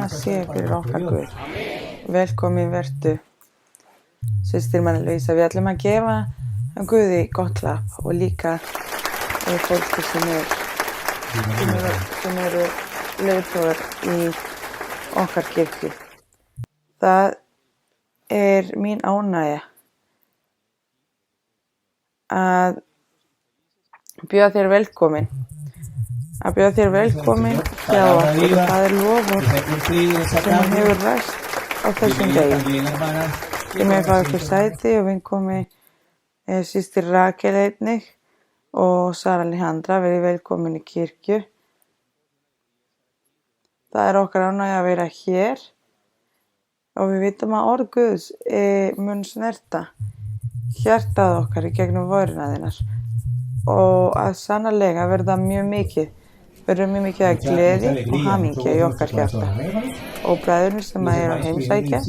Ánægja sé fyrir okkar Guð. Velkomin vertu, systir María Luisa. Við ætlum að gefa Guði gott klapp og líka fólki sem eru leiðtogar í okkar kirkju. Það er mín ánægja að bjóða þér velkomin. Að bjóða þér velkomin hjá okkur. Það er loforð sem hefur ræst á þessum degi. Ég með fá ykkur sæti og vinkomi systir Rakel einnig og Sara Alejandra, verið velkomin í kirkju. Það er okkar ánægja að vera hér og við vitum að orð Guðs mun snerta hjartað okkar í gegnum vöruna þinnar og að sannarlega verður mjög mikið að gleði og hamingju í okkar hjarta. Og bræðurnir sem eru að heimsækja,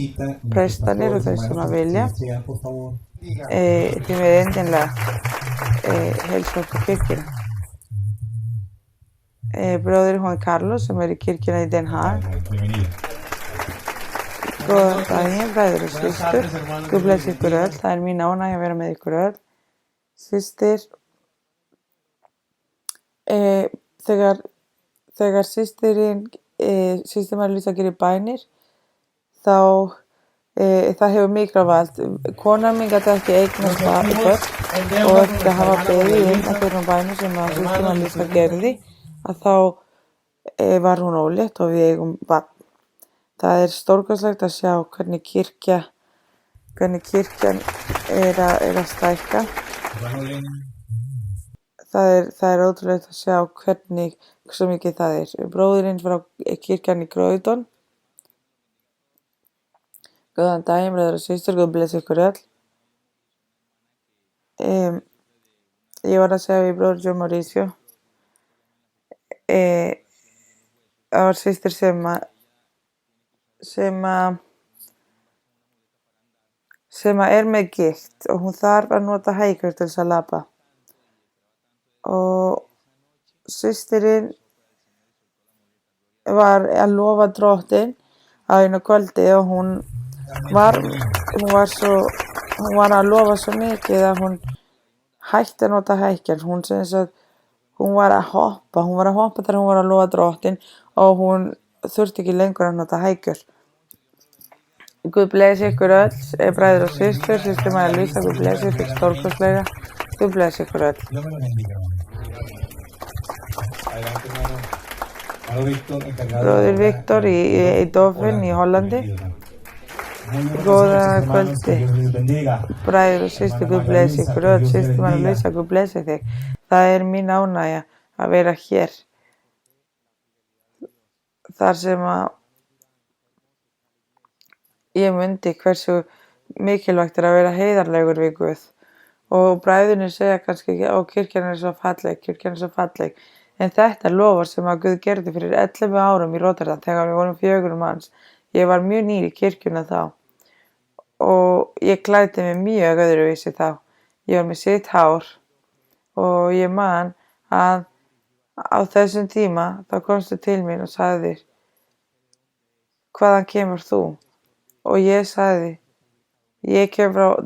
prestarnir og þau sem að vilja, þið með endilega heilsa okkur kirkjuna. Bróðir Juan Carlos sem er í kirkjuna í Den Haag. Góðan daginn, bræður og systur. Guð blessi ykkur öll. Það er mín ánægja að vera með ykkur öll. Systir, þegar systir María Luisa gerir bænir, þá það hefur mikilvægt. Konan mín gat ekki eignast börn og eftir að hafa beðið af þeirra bænir sem að systir María Luisa gerði, að þá var hún ólétt og við eigum barn. Það er stórkostlegt að sjá hvernig kirkjan er að stækka. Það er ótrúlegt að sjá hversu mikið það er. Bróðirinn frá kirkjan í Croydon. Góðan daginn, bræður og systur, Guð blessi ykkur öll. Ég var að segja við bróður John Mauricio. Það var systir sem er með gikt og hún þarf að nota hækjur til þess að labba. Og systirinn var að lofa Drottinn á einu kvöldi og hún var að lofa svo mikið að hún hætti að nota hækjur. Hún var að hoppa þegar hún var að lofa Drottinn og hún þurfti ekki lengur að nota hækjur. Guð blessi ykkur öll, bræður og systur, systir María Luisa, Guð blessi ykkur stórkostlega, Guð blessi ykkur öll. Bróðir Viktor í Eindhoven í Hollandi. Góða kvöldi, bræður og systur, Guð blessi ykkur öll, systir María Luisa, Guð blessi þig. Það er mín ánægja að vera hér. Þar sem að ég mundi hversu mikilvægt er að vera heiðarlegur við Guð. Og bræðurnir segja kannski ekki, kirkjan er svo falleg. En þetta er lofar sem að Guð gerði fyrir 11 árum í Rotterdam þegar við vorum 4 manns. Ég var mjög nýr í kirkjuna þá. Og ég klæddi mig mjög öðruvísi þá. Ég var með sitt hár og ég man að á þessum tíma þá komstu til mín og sagðir, hvaðan kemur þú? Og ég sagði, ég kem frá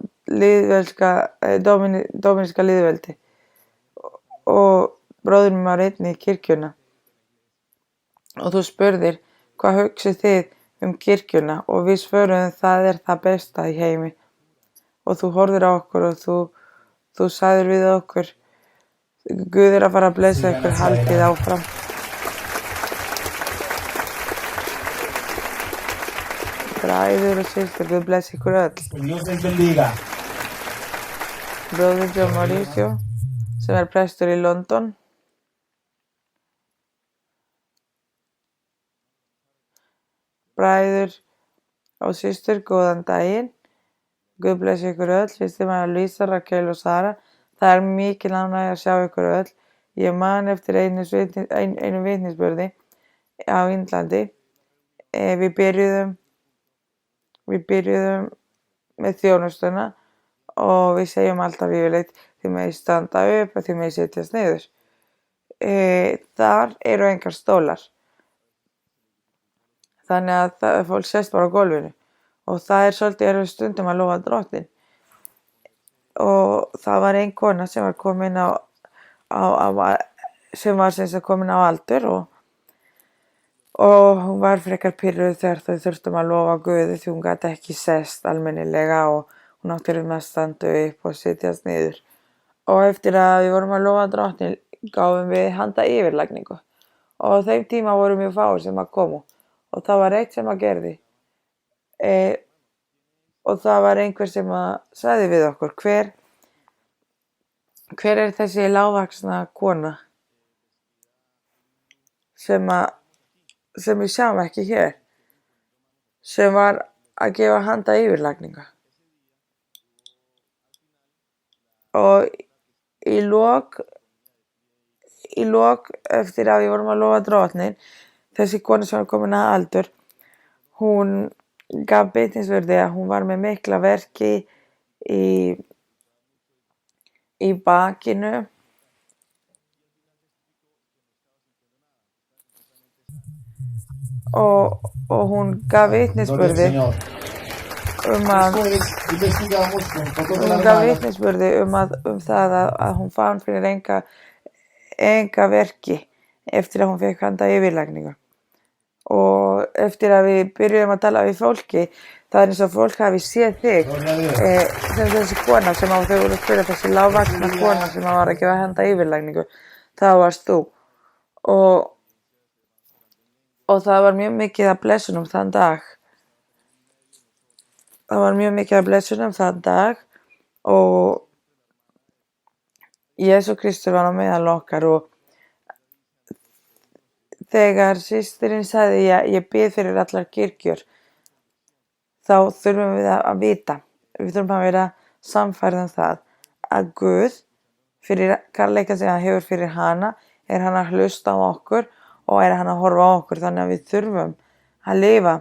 Dóminíska lýðveldi og bróðir minn var einnig í kirkjuna. Og þú spurðir, hvað hugsið þið kirkjuna? Og við svöruðum, það er það besta í heimi. Og þú horfðir á okkur og þú sagðir við okkur, Guð er að fara að blessa ykkur, haldið áfram. Bræður og systur, Guð blessi ykkur öll. Bróðir John Mauricio, sem er prestur í London. Bræður og systur, góðan daginn. Guð blessi ykkur öll, systir María Luisa, Rakel og Sara. Það er mikil ánægja að sjá ykkur öll. Ég man eftir einu vitnisburði á Indlandi. Við byrjuðum með þjónustuna og við segjum alltaf yfirleitt, þið megið standa upp og þið megið setjast niður. Þar eru engar stólar. þannig að fólk sést bara á gólfinu og það svolítið erfitt stundum að lofa Drottni. Og það var ein kona sem var komin sem var sem sagt komin á aldur og hún var frekar pirruð þegar þau þurftum að lofa Guði því hún gat ekki sest almennilega og hún átti með að standa upp og sitjast niður. Og eftir að við vorum að lofa Drottni gáfum við handa yfirlagningu og á þeim tíma voru mjög fáir sem að komu og það var eitt sem að gerði. Og það var einhver sem að sagði við okkur, hver þessi lágvaxna kona sem við sjáum ekki hér, sem var að gefa handa yfirlagninga. Og í lok eftir að við vorum að lofa Drottni, þessi kona sem var komin að aldur, hún gaf vitnisburði að hún var með mikla verki í bakinu og hún gaf vitnisburði það að hún fann fyrir enga verki eftir að hún fekk handa yfirlagningu. Og eftir að við byrjuðum að tala við fólki, það eins og fólk hafi séð þig sem þessi kona sem þau voru að spyrja, þessi lágvaxna kona sem var að gefa handa yfirlagningu, það varst þú. Og það var mjög mikið af blessunum þann dag. Og Jesús Kristur var á meðal okkar og þegar systirinn sagði ég bið fyrir allar kirkjur, þá þurfum við að vita, við þurfum að vera sannfærð það að Guð, fyrir kærleika sem hann hefur fyrir hana, hann að hlusta á okkur og hann að horfa á okkur, þannig að við þurfum að lifa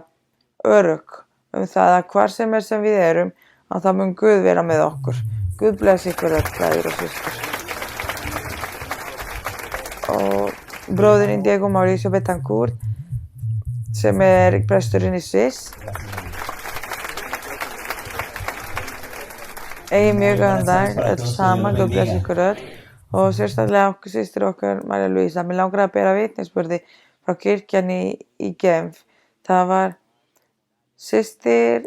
örugg það að hvar sem við erum, að þá mun Guð vera með okkur. Guð blessi ykkur öll, bræður og systur. Og bróðirinn Diego Mauricio Betancourt, sem presturinn í Sviss, eigi mjög góðan dag, öll saman, Guð blessi ykkur öll, og sérstaklega okkur systir okkar, María Luisa. Mig langar að bera vitnisburði frá kirkjan í Genf. Það var systir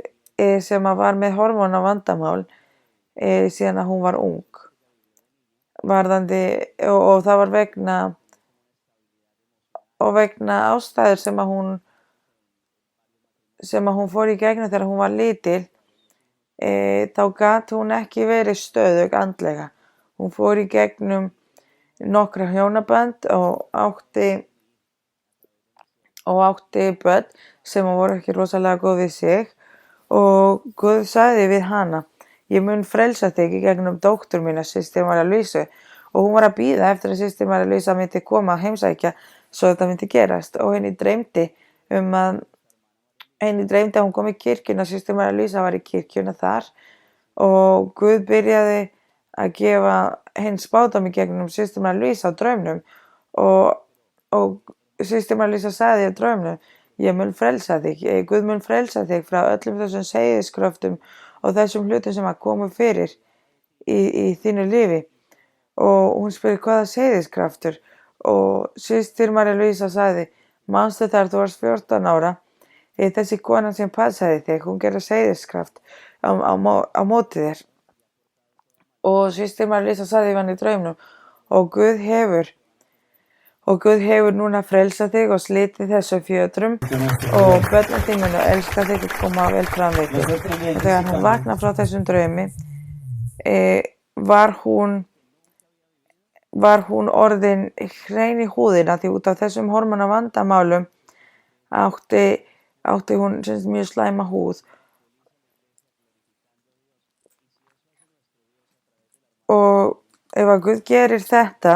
sem var með hormónavandamál síðan að hún var ung. Og það var vegna ástæður sem hún fór í gegnum þegar hún var lítil, þá gat hún ekki verið stöðug andlega. Hún fór í gegnum nokkra hjónabönd og átti börn sem voru ekki rosalega góð við sig og Guð sagði við hana, ég mun frelsa þig í gegnum dóttur mína, systir María Luisa, og hún var að bíða eftir að systir María Luisa myndi koma að heimsækja svo þetta myndi gerast og henni dreymdi að hún kom í kirkjuna, systir María Luisa var í kirkjuna þar og Guð byrjaði að gefa henni spádóm í gegnum systir María Luisa á draumnum og systir María Luisa sagði á draumnum, ég mun frelsa þig, Guð mun frelsa þig frá öllum þessum seiðiskröftum og þessum hlutum sem að komu fyrir í þínu lífi. Og hún spurði hvaða seiðiskraftur og systir María Luisa sagði, manstu þegar þú varst 14 ára, þessi kona sem passaði þig, hún gerði seiðiskraft á móti þér. Og systir María Luisa sagði hann í draumnum og Guð hefur núna frelsað þig og slitið þessu fjötrum og börnin þín munu elska þig og koma vel fram við þig. Og þegar hún vaknaði frá þessum draumi var hún orðin hrein í húðina því út af þessum hormónavandamálum átti hún mjög slæma húð. Og ef að Guð gerir þetta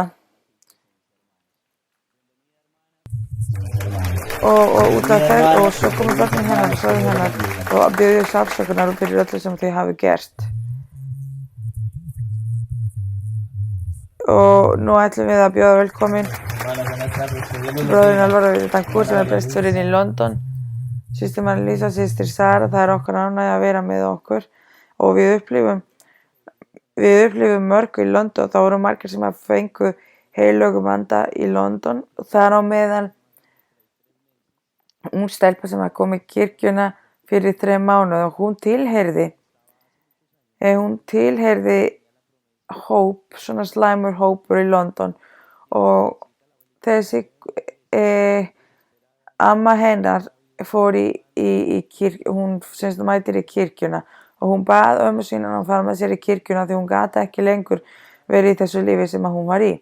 og út af þær og svo komu börnin hennar og sagði hennar og bjóðu afsökunar fyrir öllu sem þau hafi gert. Og nú ætlum við að bjóða velkomin bróðurinn Álvaro Betancourt sem presturinn í London Systir Lísa, systir Sara, það okkar ánægja að vera með okkur og við upplifum mörg í London. Það voru margir sem fengu heilögum anda í London og þar á meðal ung stelpa sem kom í kirkjuna fyrir 3 mánuði og hún tilheyrði hóp, svona slæmur hópur í London og þessi amma hennar fór í kirkju, hún semst mætir í kirkjuna og hún bað ömmu sína að fara með sér í kirkjuna því hún gat ekki lengur verið í þessu lífi sem hún var í.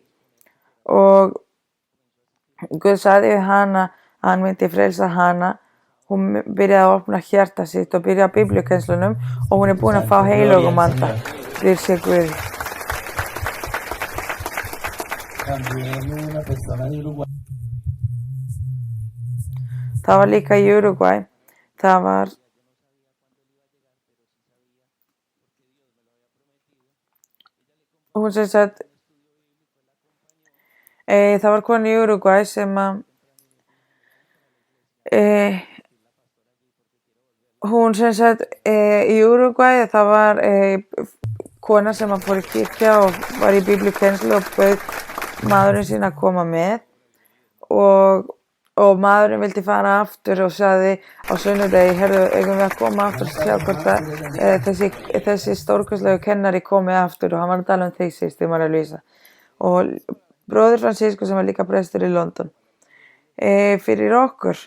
Og Guð sagði við hana að hann myndi frelsa hana. Hún byrjaði að opna hjarta sitt og byrjaði á biblíukennslunum og hún búin að fá heilögum anda. Þér sé Guð. Það var líka í Uruguay. Það var hún sem sagt það var kona í Uruguay sem hún sem sagt í Uruguay það var kona sem fór í kirkja og var í biblíukennslu og bauð maðurinn sín að koma með og maðurinn vildi fara aftur og sagði á sunnudegi, heyrðu, eigum við að koma aftur og sjá hvort að þessi stórkostlegu kennari komi aftur og hann var að tala þig, systir Lísa. Og bróðir Francisco sem var líka prestur í London. Fyrir okkur,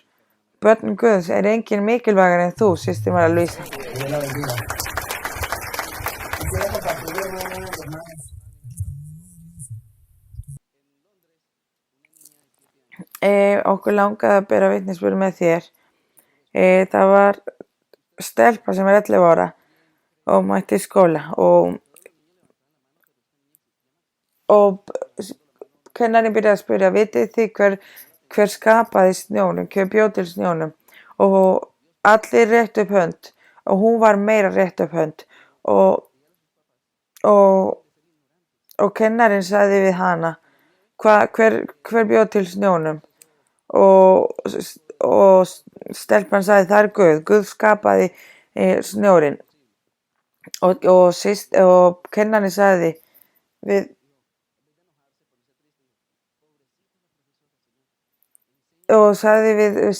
börn Guðs, engin mikilvægari en þú, systir Lísa. Okkur langaði að bera vitnisburð með þér. Það var stelpa sem 11 ára og mætti í skóla og kennarinn byrjaði að spyrja, vitið þið hver skapaði snjónum, hver bjó til snjónum? Og allir réttu upp hönd og hún var meira rétt upp hönd og kennarinn sagði við hana, hver bjó til snjónum? Og stelpan sagði, það Guð. Guð skapaði snjórinn og kennarinn sagði við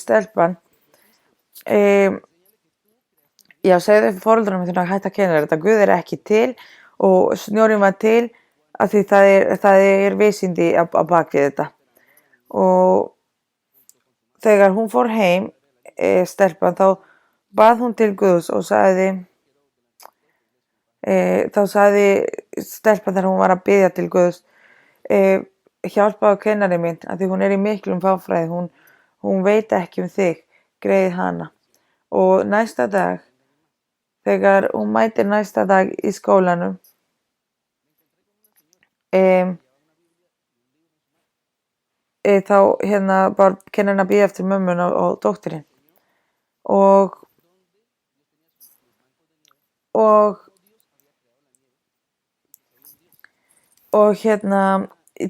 stelpan já, segðu foreldrunum þínu að hætta að kenna þetta. Guð ekki til og snjórinn var til af því það vísindi á bakvið þetta. Og þegar hún fór heim, stelpan, þá bað hún til Guðs og sagði stelpan þegar hún var að biðja til Guðs, hjálpaðu kennari minn, af því hún í miklum fáfræði, hún veit ekki þig, greiði hana. Og næsta dag, þegar hún mætir næsta dag í skólanum, þá var kennarinn að bíða eftir mömmun og dótturinn og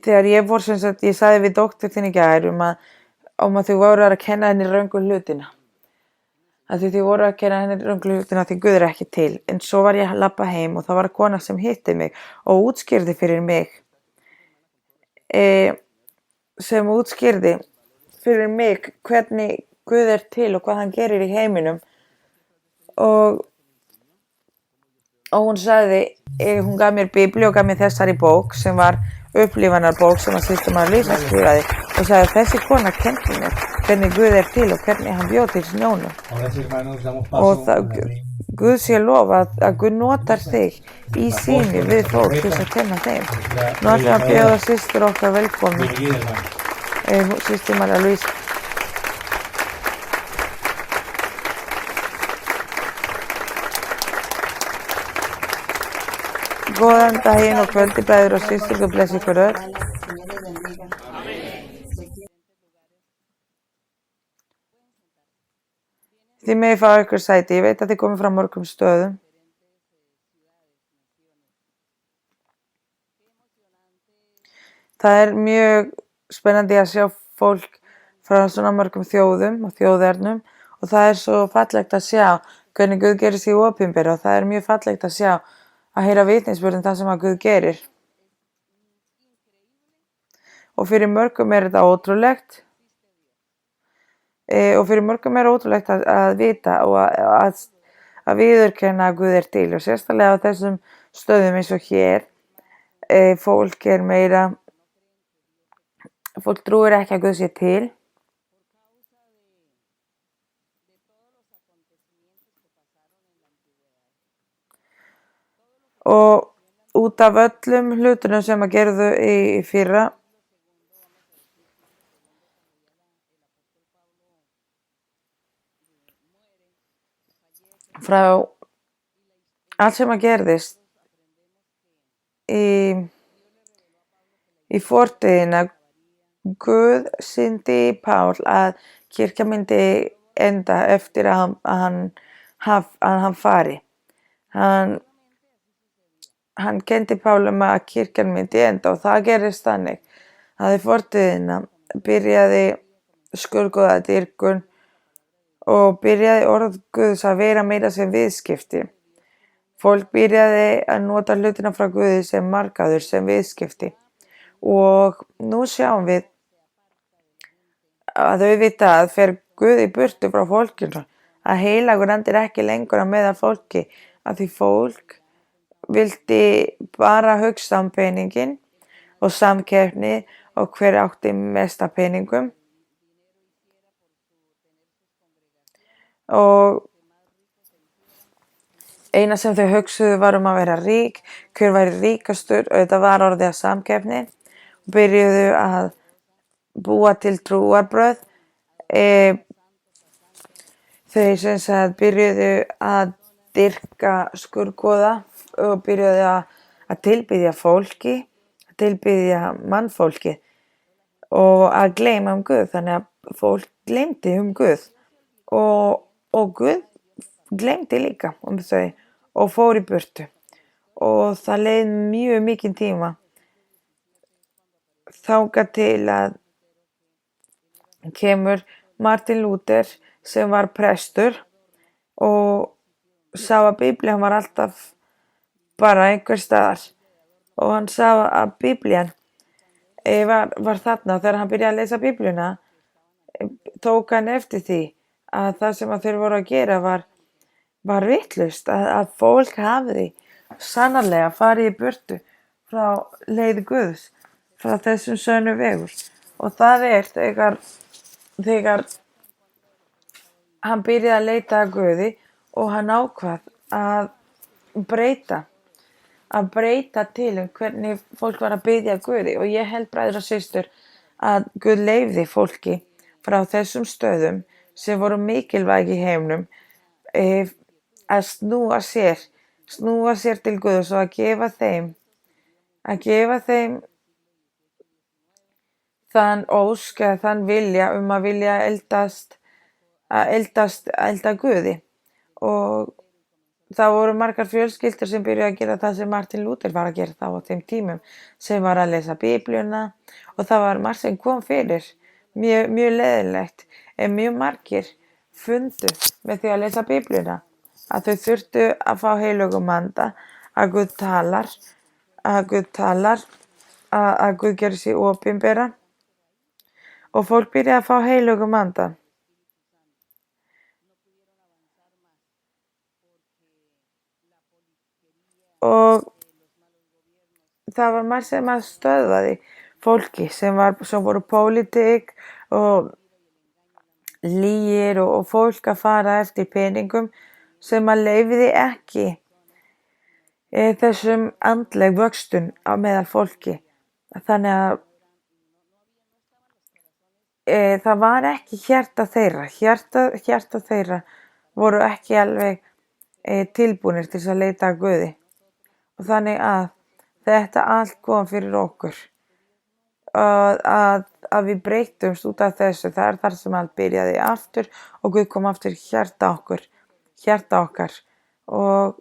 þegar ég fór sem sagt, ég sagði við dóttur þín í gær að þau voru að kenna henni röngu hlutina að þau voru að kenna henni röngu hlutina því Guð ekki til. En svo var ég að labba heim og það var kona sem hitti mig og útskýrði fyrir mig hvernig Guð til og hvað hann gerir í heiminum og hún sagði, hún gaf mér biblíu og gaf mér þessari bók sem var upplifanarbók sem systir Lísa skrifaði og sagði, þessi kona kenndi mér hvernig Guð til og hvernig hann bjó til snjónum. Og Guð sé lofa að Guð notar þig í síni við fólk til að kenna þeim. Nú ætlum við að bjóða systur okkar velkomin, systir Lísa. Góðan daginn og kvöldi, bræður og systur, Guð blessi ykkur öll. Þið megið fá ykkur sæti, ég veit að þið komið frá mörgum stöðum. Það mjög spennandi að sjá fólk frá svona mörgum þjóðum og þjóðernum og það svo fallegt að sjá hvernig Guð gerir sig opinbera og það mjög fallegt að sjá að heyra vitnisburð það sem að Guð gerir. Og fyrir mörgum þetta ótrúlegt og fyrir mörgum ótrúlegt að vita og að viðurkenna að Guð til og sérstaklega á þessum stöðum eins og hér. Fólk meira, fólk trúir ekki að Guð sé til. Og út af öllum hlutunum sem að gerðu í fyrra, frá allt sem að gerðist í fortíðina, Guð sýndi Pál að kirkja myndi enda eftir að hann fari. Hann kenndi Pál að kirkjan myndi enda og það gerist þannig að í fortíðina byrjaði skurðgoðadýrkun og byrjaði orð Guðs að vera meira sem viðskipti. Fólk byrjaði að nota hlutina frá Guði sem markaður, sem viðskipti. Og nú sjáum við að auðvitað fer Guð í burtu frá fólkinu, að heilagur andi ekki lengur að meðal fólki, að því fólk vildi bara hugsa peninginn og samkeppni og hver átti mesta peningum. Og eina sem þau hugsuðu var að vera rík, hver væri ríkastur og þetta var orðið að samkeppni og byrjuðu að búa til trúarbröð. Þau sem sagt byrjuðu að dyrka skurðgoða og byrjuðu að tilbiðja fólki, að tilbiðja mannfólki og að gleyma Guð, þannig að fólk gleymdi Guð og Guð gleymdi líka þau og fór í burtu og það leið mjög mikinn tíma þangað til að kemur Martin Luther sem var prestur og sá að Biblían var alltaf bara einhvers staðar og hann sá að Biblían var þarna og þegar hann byrjaði að lesa Biblíuna tók hann eftir því að það sem að þeir voru að gera var vitlaust, að fólk hafði sannarlega farið í burtu frá leið Guðs, frá þessum sönnu vegur og það þegar hann byrjaði að leita að Guði og hann ákvað að breyta til hvernig fólk var að biðja Guði og ég held bræður og systur að Guð leyfði fólki frá þessum stöðum sem voru mikilvæg í heiminum að snúa sér til Guðs og að gefa þeim þann ósk eða þann vilja að vilja elda Guði og það voru margar fjölskyldur sem byrjuðu að gera það sem Martin Luther var að gera þá á þeim tímum sem var að lesa Biblíuna og það var margt sem kom fyrir mjög leiðinlegt en mjög margir fundu með því að lesa Biblíuna að þau þurftu að fá heilögum anda, að Guð talar, að Guð gerir sig opinbera og fólk byrjaði að fá heilögum anda. Og það var margt sem að stöðvaði fólki sem voru pólitík og lygir og fólk að fara eftir peningum sem að leyfði ekki þessum andleg vöxtun á meðal fólki. Þannig að það var ekki hjarta þeirra voru ekki alveg tilbúnir til að leita að Guði. Og þannig að þetta allt kom fyrir okkur að við breytumst út af þessu. Það þar sem allt byrjaði aftur og Guð kom aftur hjarta okkar og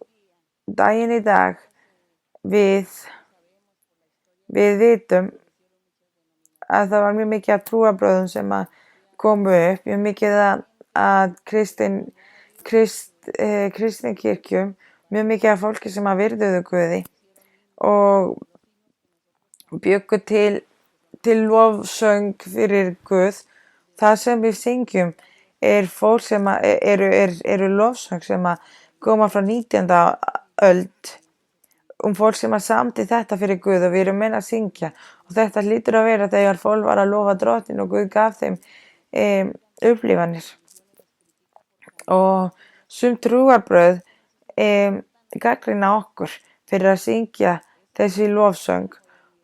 daginn í dag við vitum að það var mjög mikið af trúarbrögðum sem að komu upp, mjög mikið að kristni kirkjum mjög mikið af fólki sem að virðuðu Guði og bjuggu til lofsöng fyrir Guð. Það sem við syngjum fólk sem eru lofsöng sem að koma frá 19. öld fólk sem að samdi þetta fyrir Guð og við erum meina að syngja og þetta hlýtur að vera þegar fólk var að lofa Drottinn og Guð gaf þeim upplifanir og sum trúarbrögð gagnrýna okkur fyrir að syngja þessi lofsöng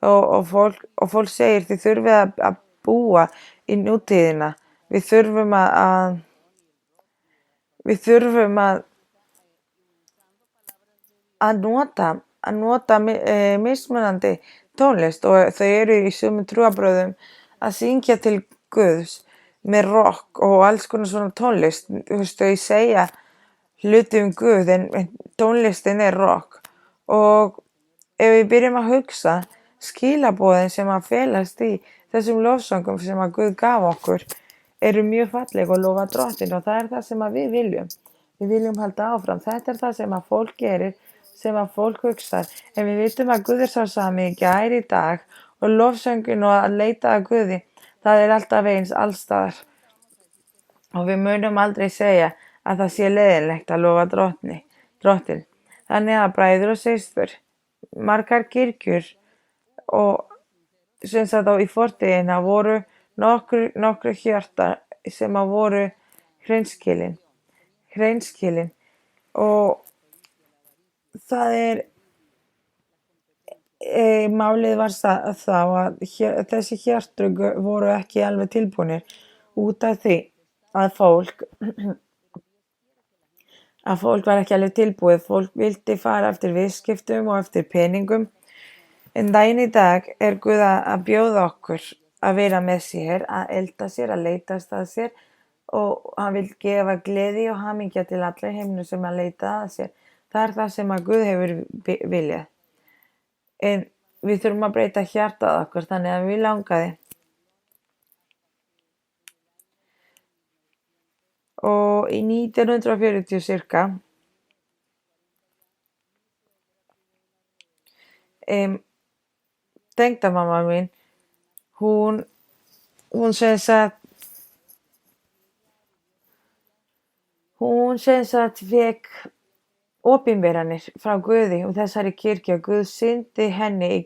og fólk segir þið þurfið að búa í nútíðina, við þurfum að nota mismunandi tónlist og þau eru í sumum trúarbrögðum að syngja til Guðs með rock og alls konar svona tónlist. Þau segja hluti Guð en tónlistin rock og ef við byrjum að hugsa skilaboðin sem að felast í þessum lofsöngum sem að Guð gaf okkur eru mjög falleg og lofa Drottinn og það það sem að við viljum. Við viljum halda áfram. Þetta það sem að fólk gerir, sem að fólk hugsar. En við vitum að Guð sá sami í gær í dag og lofsöngin og að leita að Guði, það alltaf eins alls staðar. Og við munum aldrei segja að það sé leiðinlegt að lofa Drottinn. Þannig að bræður og systur, margar kirkjur og sem sagt í fortíðina voru nokkru hjarta sem að voru hreinskilin og það málið var þá að þessi hjartur voru ekki alveg tilbúnir út af því að fólk var ekki alveg tilbúið, fólk vildi fara eftir viðskiptum og eftir peningum. En daginn í dag Guð að bjóða okkur að vera með sér, að elda sér, að leitast að sér og hann vil gefa gleði og hamingja til alla í heiminum sem að leita að sér. Það það sem að Guð hefur viljað. En við þurfum að breyta hjartað okkur þannig að við langaði. Og í 1940 cirka tengdamamma mín, hún sem sagt fekk opinberanir frá Guði þessari kirkju og Guð sýndi henni í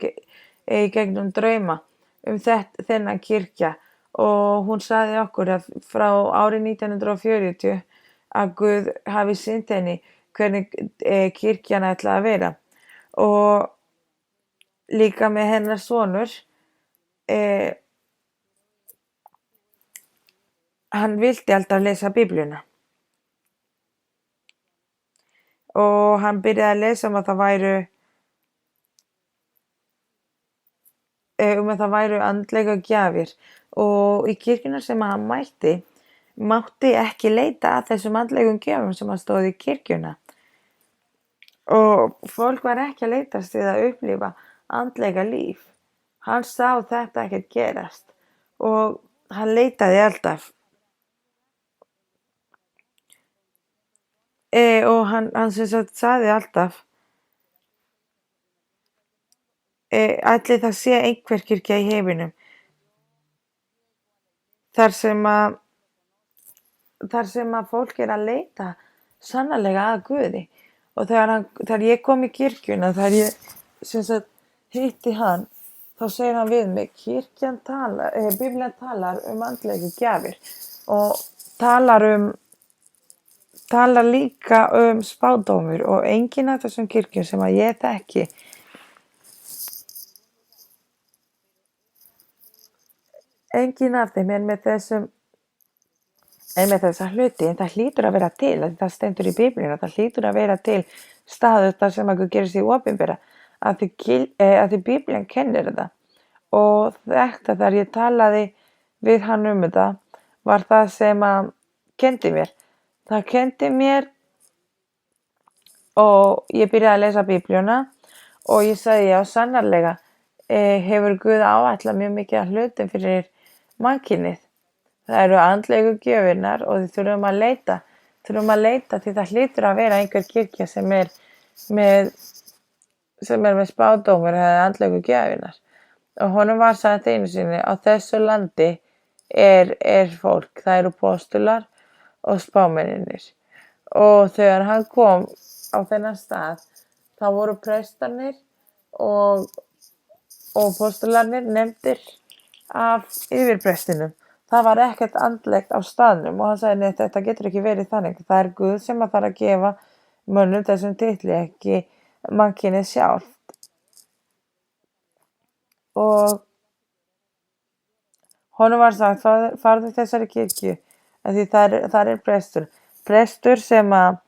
gegnum drauma þennan kirkja og hún sagði okkur að frá árið 1940 að Guð hafi sýnt henni hvernig kirkjan ætlaði að vera og líka með hennar sonur hann vildi alltaf lesa Biblíuna og hann byrjaði að lesa að það væru andlegar gjafir og í kirkjuna sem hann mátti ekki leita að þessum andlegum gjafum sem hann stóð í kirkjuna og fólk var ekki að leitast við að upplifa andlega líf. Hann sá þetta ekkert gerast og hann leitaði alltaf og hann sem sagt sagði alltaf ætli það sé einhver kirkja í heiminum þar sem að fólk að leita sannarlega að Guði og þegar ég kom í kirkjuna þegar ég sem sagt hitti hann þá segir hann við mig Biblían talar andlegu gjafir og talar líka spádómur og enginn af þessum kirkjum sem að ég þekki enginn af þeim með þessa hluti en það hlýtur að vera til það stendur í Biblíunni það hlýtur að vera til staður þar sem að Guð gerir sig opinbera að því Biblían kennir þetta og þetta þegar ég talaði við hann þetta var það sem að kenndi mér. Það kenndi mér og ég byrjaði að lesa Biblíuna og ég sagði já sannarlega hefur Guð áætlað mjög mikið af hlutum fyrir mannkynið. Það eru andlegu gjöfirnar og við þurfum að leita því það hlýtur að vera einhver kirkja sem er með spádómur eða andlegu gjafirnar. Og honum var sagt einu sinni, á þessu landi er fólk, það eru postular og spámennirnir. Og þegar hann kom á þennan stað, þá voru prestarnir og postularnir nefndir af yfirprestinum. Það var ekkert andlegt á staðnum og hann sagði, nei, þetta getur ekki verið þannig. Það er Guð sem að fara að gefa mönnum þessum titli, ekki mannkynið sjálft. Og honum var sagt, farðu þessari kirkju, af því þar er prestur sem að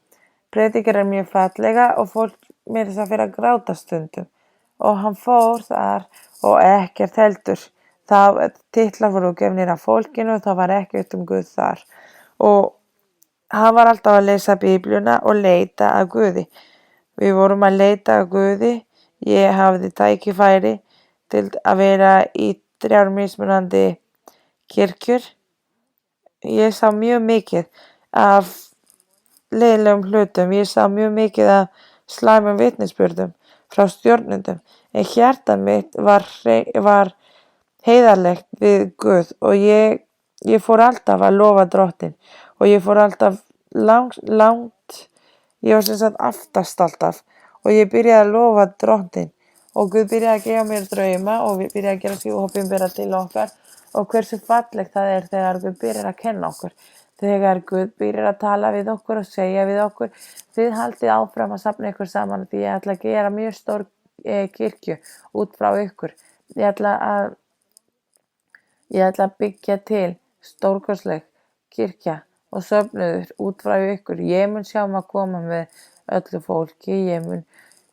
predikar mjög fallega og fólk meira þess að fyrir að gráta stundum. Og hann fór þar og ekkert heldur. Titlar voru gefnir af fólkinu og það var ekkert Guð þar. Og hann var alltaf að lesa Biblíuna og leita að Guði. Við vorum að leita að Guði. Ég hafði tækifæri til að vera í 3 mismunandi kirkjur. Ég sá mjög mikið af leiðilegum hlutum. Ég sá mjög mikið af slæmum vitnisburðum frá stjórnendum. En hjarta mitt var heiðarlegt við Guð og ég fór alltaf að lofa Drottinn og ég fór alltaf langt, ég var sem sagt aftast alltaf og ég byrjaði að lofa Drottinn og Guð byrjaði að gefa mér drauma og við byrjaði að gera sig opinbera til okkar og hversu fallegt það er þegar Guð byrjar að kenna okkur. Þegar Guð byrjar að tala við okkur og segja við okkur, þið haldið áfram að safna ykkur saman því ég ætla að gera mjög stór kirkju út frá ykkur. Ég ætla að byggja til stórkostleg kirkja og söfnuður út frá ykkur. Ég mun sjá að koma með öllu fólki.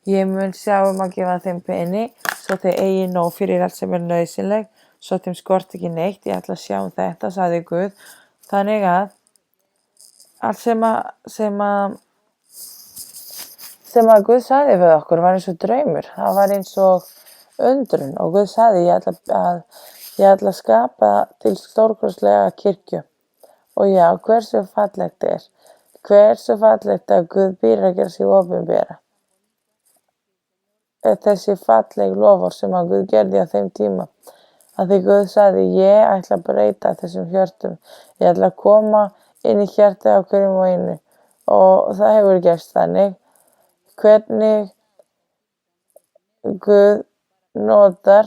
Ég mun sjá að gefa þeim pening svo þeir eigi nóg fyrir allt sem er nauðsynlegt, svo þeim skort ekki neitt. Ég ætla að sjá þetta, sagði Guð. Þannig að allt sem að Guð sagði við okkur var eins og draumur. Það var eins og undrun og Guð sagði ég ætla að skapa til stórkostlega kirkju. Og já, hversu fallegt er. Hversu fallegt að Guð byrjar að gera sig opinbera. Þessi falleg lofur sem að Guð gerði á þeim tíma. Að því Guð sagði, ég ætla að breyta þessum hjörtum. Ég ætla að koma inn í hjartið á hverjum og einu. Og það hefur gerst þannig. Hvernig Guð notar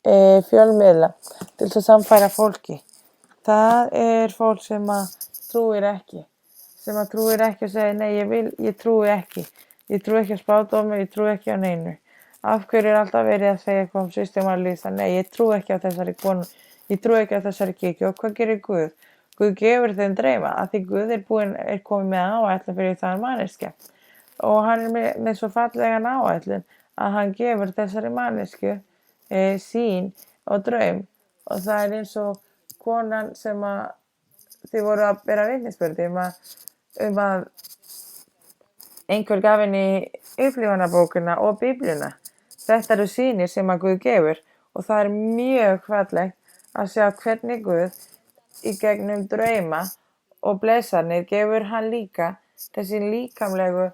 fjölmiðla til að samfæra fólki. Það er fólk sem að trúir ekki og segir nei, ég trúi ekki. Ég trúi ekki á spádómi, ég trúi ekki á neinu. Af hverju er alltaf verið að segja eitthvað systematíska? Nei, ég trúi ekki á þessari konu, ég trúi ekki á þessari kirkju. Og hvað gerir Guð? Guð gefur þeim drauma af því Guð er komið með áætlun fyrir það manneskja. Og hann er með svo fallegan áætlun að hann gefur þessari mannesku sín og draum og það er eins og konan sem að þið voru að bera vitnisburði um að einhver gaf henni upplifunarbókina og Biblíuna. Þetta eru sýnir sem að Guð gefur og það er mjög fallegt að sjá hvernig Guð í gegnum drauma og blessanir gefur hann líka þessi líkamlegu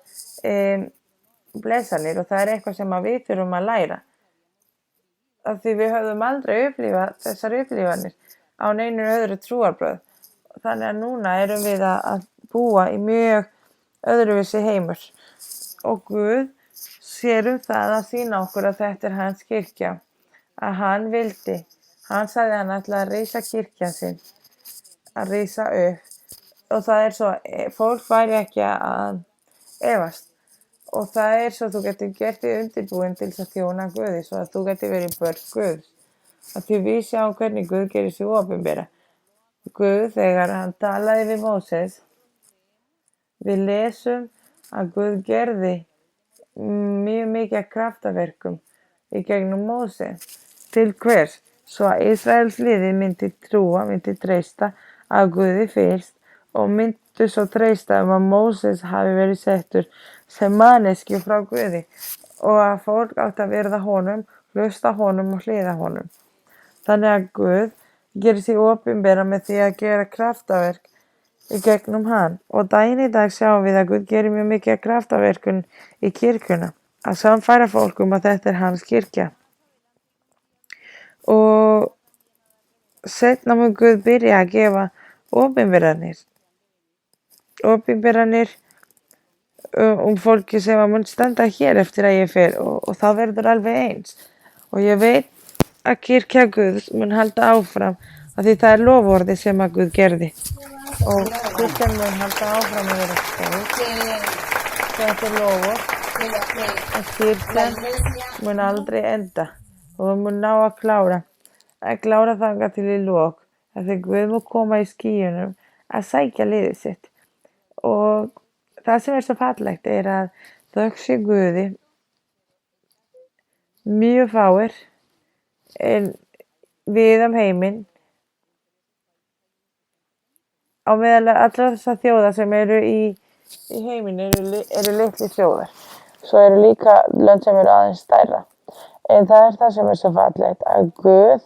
blessanir og það er eitthvað sem að við þurfum að læra. Af því við höfðum aldrei upplifað þessar upplifanir á neinu öðru trúarbrögð. Þannig að núna erum við að búa í mjög öðruvísi heimur. Og Guð sér það að sýna okkur að þetta er hans kirkja. Að hann sagði hann ætla að reisa kirkja sinn, að reisa upp. Og það er svo, fólk væri ekki að efast. Og það er svo þú getur gert þig undirbúin til þess að þjóna Guði svo að þú getur verið börn Guðs. Af því við sjáum hvernig Guð gerir sig opinbera. Guð, þegar hann talaði við Móses, við lesum að Guð gerði mjög mikið kraftaverkum í gegnum Móse. Til hvers? Svo að Ísraels liðið myndi treysta að Guði fyrst og myndu svo treysta að Móses hafi verið settur sem manneskju frá Guði og að fólk átti að virða honum, hlusta honum og hlýða honum. Þannig að Guð gerir sig opinbera með því að gera kraftaverk í gegnum hann. Og daginn í dag sjáum við að Guð gerir mjög mikið kraftaverkun í kirkjuna, að sannfæra fólk að þetta hans kirkja. Og seinna mun Guð byrja að gefa opinberanir fólki sem mun standa hér eftir að ég fer og það verður alveg eins. Og ég veit að kirkja Guðs mun halda áfram af því það loforðið sem að Guð gerði. Og kirkjan mun halda áfram að vera stór. Þetta loforð að kirkjan mun aldrei enda og mun ná að klára þangað til í lok. Þegar Guð mun koma í skýjunum að sækja liðið sitt. Og það sem svo fallegt að þökk sé Guði, mjög fáir við heiminn, á meðal allra þessar þjóðar sem eru í heiminn eru litlir þjóðar. Svo eru líka lönd sem eru aðeins stærra. En það það sem svo fallegt að Guð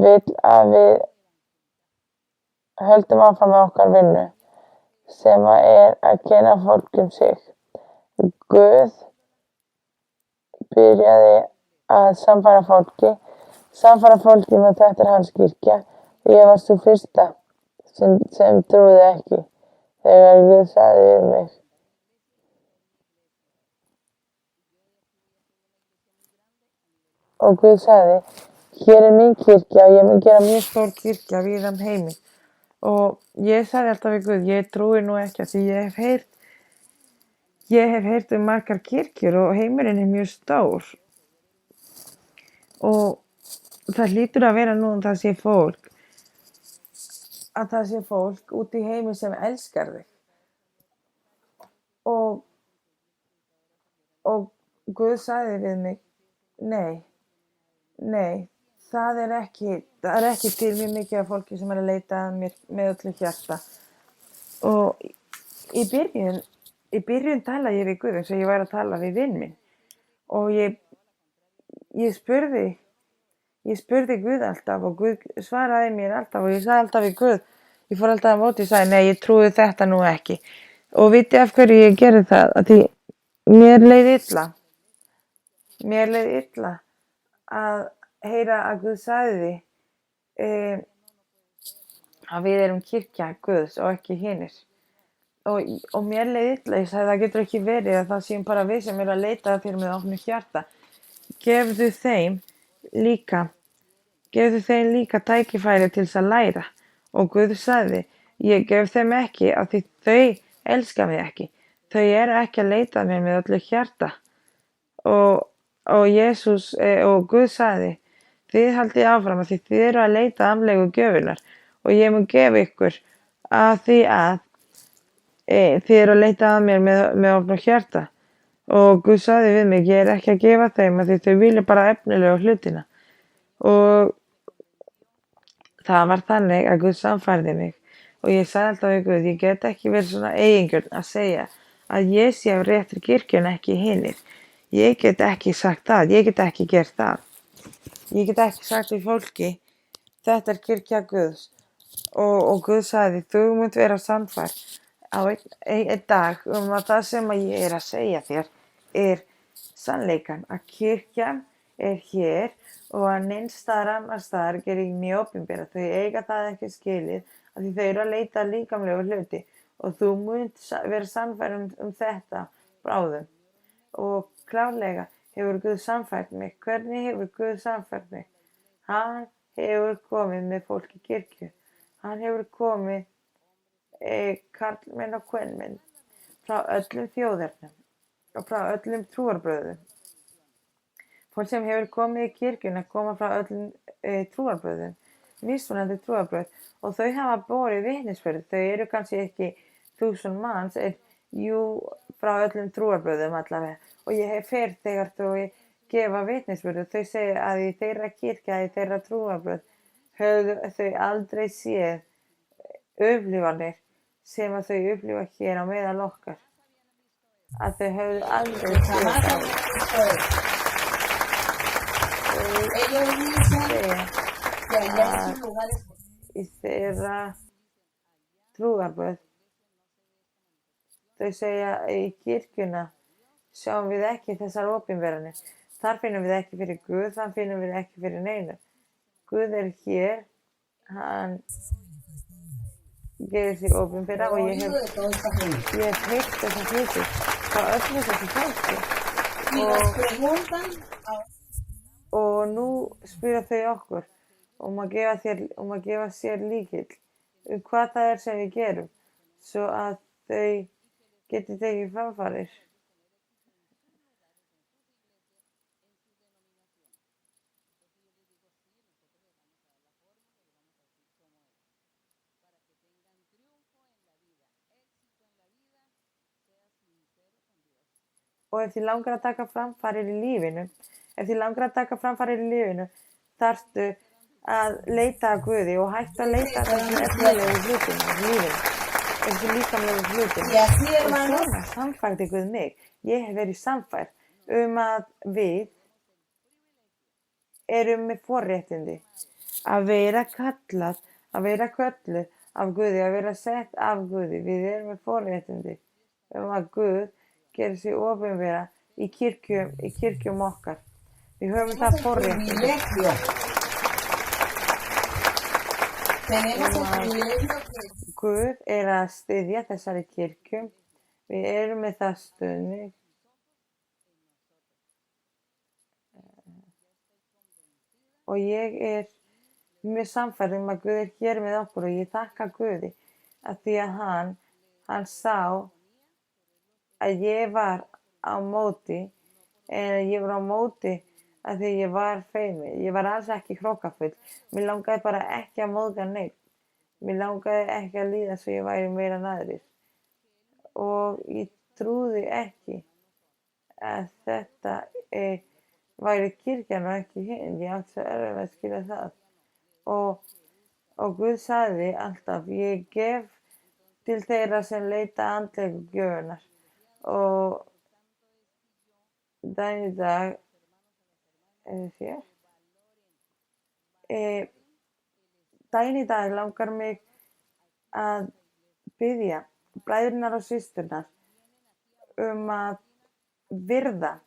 vill að við höldum áfram með okkar vinnu sem að kenna fólk sig. Guð byrjaði að sannfæra fólki með þetta hans kirkja og ég var sú fyrsta sem trúði ekki þegar Guð sagði við mig. Og Guð sagði, hér mín kirkja og ég mun gera mjög stór kirkja víða heiminn. Og ég sagði alltaf við Guð, ég trúi nú ekki að því ég hef heyrt margar kirkjur og heimurinn mjög stór. Og það hlýtur að vera nú það sé fólk út í heimi sem elskar þig. Og Guð sagði við mig, nei. Það ekki til mjög mikið af fólki sem að leita að mér með öllu hjarta. Og í byrjun talaði ég við Guð eins og ég væri að tala við vin minn. Og ég spurði Guð alltaf og Guð svaraði mér alltaf og ég sagði alltaf við Guð. Ég fór alltaf á móti og sagði, nei, ég trúi þetta nú ekki. Og viti af hverju ég gerði það? Að því mér leið illa að heyra að Guð sagði að við erum kirkja Guðs og ekki hinir. Og mér leið illa, ég sagði það getur ekki verið að það séum bara við sem eru að leita þér með opnu hjarta. Gefðu þeim líka tækifæri til þess að læra. Og Guð sagði, ég gef þeim ekki af því þau elska mig ekki. Þau eru ekki að leita mér með öllu hjarta. Og Guð sagði, þið haldið áfram að þið eru að leita andlegu gjöfunar og ég mun gefa ykkur að því að þið eru að leita að mér með opnu hjarta. Og Guð sagði við mig, ég ekki að gefa þeim að því þau vilja bara efnilegu hlutina. Og það var þannig að Guð sannfærði mig og ég sagði alltaf við Guð, ég get ekki verið svona eigingjörn að segja að ég sé af réttri kirkjun ekki hinir. Ég get ekki sagt það, ég get ekki gert það. Ég get ekki sagt við fólki, þetta kirkja Guðs. Og Guð sagði, þú munt vera sannfær á einn dag að það sem ég að segja þér sannleikan. Að kirkjan hér og að neins staðar annar staðar gerir mjög opinbera. Þau eiga það ekki skilið að því þau eru að leita líkamlegu hluti og þú munt vera sannfær þetta bráðum. Og klárlega hefur Guð sannfært mig. Hvernig hefur Guð sannfært mig? Hann hefur komið með fólk í kirkju. Hann hefur komið karlmenn og kvenmenn frá öllum þjóðernum og frá öllum trúarbrögðum. Fólk sem hefur komið í kirkjuna koma frá öllum trúarbrögðum, mismunandi trúarbrögð og þau hafa borið vitnisburð. Þau eru kannski ekki 1000 manns, frá öllum trúarbrögðum allavega. Og ég fer þegar þau gefa vitnisburð. Þau segja að í þeirra kirkja, í þeirra trúarbrögð, höfðu þau aldrei séð upplifanir sem að þau upplifa hér á meðal okkar. Að þau höfðu aldrei séð það. ellos dicen segja que allá en að sus lugares, í þeirra trúarbrögð, þau segja í kirkjuna sjáum við ekki þessar opinberanir. Þar finnum við ekki fyrir Guð, þar finnum við ekki fyrir neinu. Guð hér, hann gerir sig opinbera he og oído de toda esta gente. ég hef heyrt þessa hluti frá öllu þessu fólki Y nos preguntan, og nú spyrja þau okkur að gefa sér líkil hvað það er sem við gerum svo að þau geti tekið framfarir. Og ef þið langar að taka framfarir í lífinu, þarftu að leita að Guði og hættu að leita að þessum efnilegu hlutum í lífinu, þessum líkamlegu hlutum. y así, Og hermanos, svona sannfærði Guð mig. Ég hef verið sannfærð að við erum með forréttindi, að vera kallað af Guði, að vera sett af Guði. Við erum með forréttindi að Guð gerir sig opinbera í kirkjum okkar. Við höfum það forréttindi. privilegio. Tenemos el privilegio que Guð að styðja þessari kirkjum. Við erum með það stuðning. Og ég mjög sannfærð að Guð hér með okkur og ég þakka Guði að því að hann sá að ég var á móti að því ég var feimin. Ég var alls ekki hrókafull. Mér langaði bara ekki að móðga neitt. Mér langaði ekki að líða svo ég væri meira en aðrir. Og ég trúði ekki að þetta væri kirkjan og ekki hinn. Ég átti svo erfitt með að skilja það. Og Guð sagði alltaf, ég gef til þeirra sem leita andlegu gjöfunar. Og daginn í dag daginn í dag langar mig að biðja bræðurnar og systurnar að virða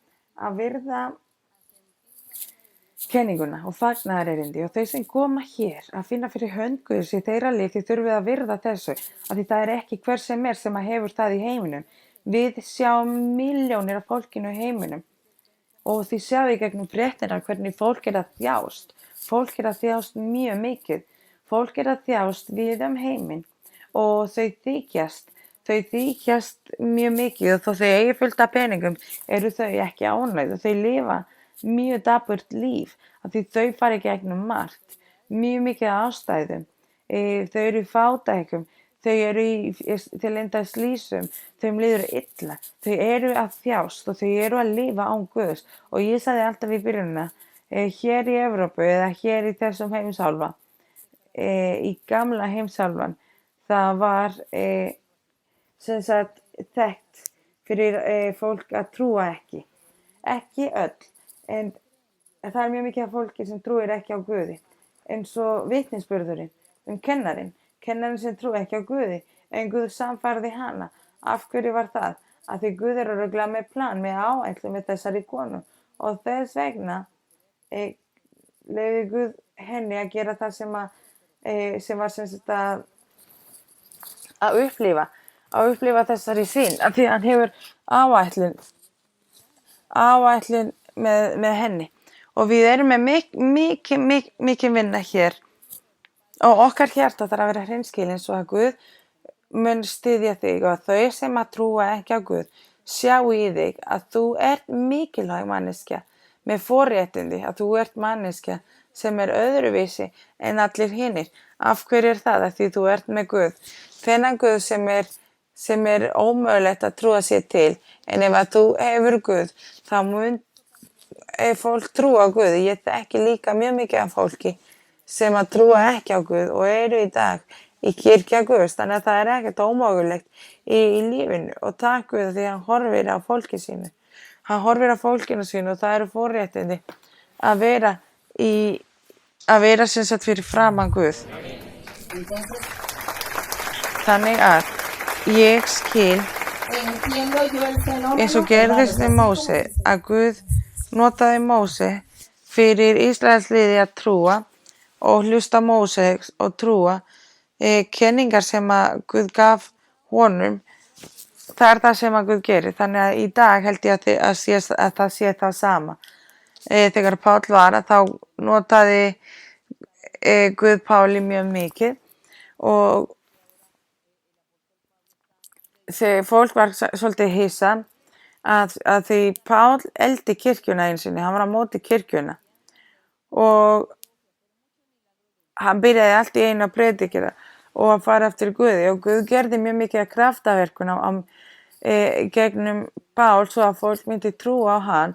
kenninguna og fagnaðarerindi og þau sem koma hér að finna fyrir hönd Guðs í þeirra líf, þið þurfið að virða þessu af því það ekki hver sem hefur það í heiminum. Við sjáum milljónir af fólkinu í heiminum og þið sjáum í gegnum fréttina hvernig fólk að þjást. Fólk að þjást mjög mikið. Fólk að þjást við heiminn og þau þykjast mjög mikið og þó þau eigi fullt af peningum eru þau ekki ánægð og þau lifa mjög dapurt líf af því þau fara í gegnum margt, mjög mikið ástæðum. Þau eru í fátækum, þau lenda í slysum, þau líður illa, þau eru að þjást og þau eru að lifa án Guðs og ég sagði alltaf í byrjunina, hér í Evrópu eða hér í þessum heimsálfa, í gamla heimsálfan, það var þekkt fyrir fólk að trúa ekki öll, en það er mjög mikið af fólki sem trúir ekki á Guði, eins og vitnisburðurinn kennarinn sem trúi ekki á Guði, en Guð sannfærði hana. Af hverju var það? Af því Guð örugglega með plan, með áætlun með þessari konu og þess vegna leyfði Guð henni að gera það sem var að upplifa þessari sýn, af því hann hefur áætlun með henni og við erum með mikið vinna hér og okkar hjarta þarf að vera hreinskilin svo að Guð mun styðja þig og þau sem að trúa ekki á Guð sjá í þig að þú ert mikilvæg manneskja með forréttindi, að þú ert manneskja sem öðruvísi en allir hinir. Af hverju það? Af því þú ert með Guð. Þennan Guð sem ómögulegt að trúa sér til, en ef að þú hefur Guð, þá mun fólk trúa á Guð. Ég þekki líka mjög mikið af fólki sem að trúa ekki á Guð og eru í dag í kirkja Guðs, þannig að það er ekkert ómögulegt í lífinu og takk Guð því hann horfir á fólki sínu. Hann horfir á fólkinu sínu og það eru forréttindi að vera í að vera sem sagt fyrir framan Guð. Entonces, Þannig að ég skil entiendo yo el fenómeno. eins og gerðist með Móse að Guð notaði Móse fyrir Ísraelsliði að trúa og hlusta á Móse og trúa kenningar sem að Guð gaf honum. Það er það sem að Guð gerir. Þannig að í dag held ég að það sé það sama. Þegar Páll var þá notaði Guð Páli mjög mikið og þegar fólk var svolítið hissa að því Pál eldi kirkjuna einu sinni, hann var á móti kirkjuna og hann byrjaði allt í einu að predika og að fara eftir Guði og Guð gerði mjög mikið kraftaverkun gegnum Pál svo að fólk myndi trúa á hann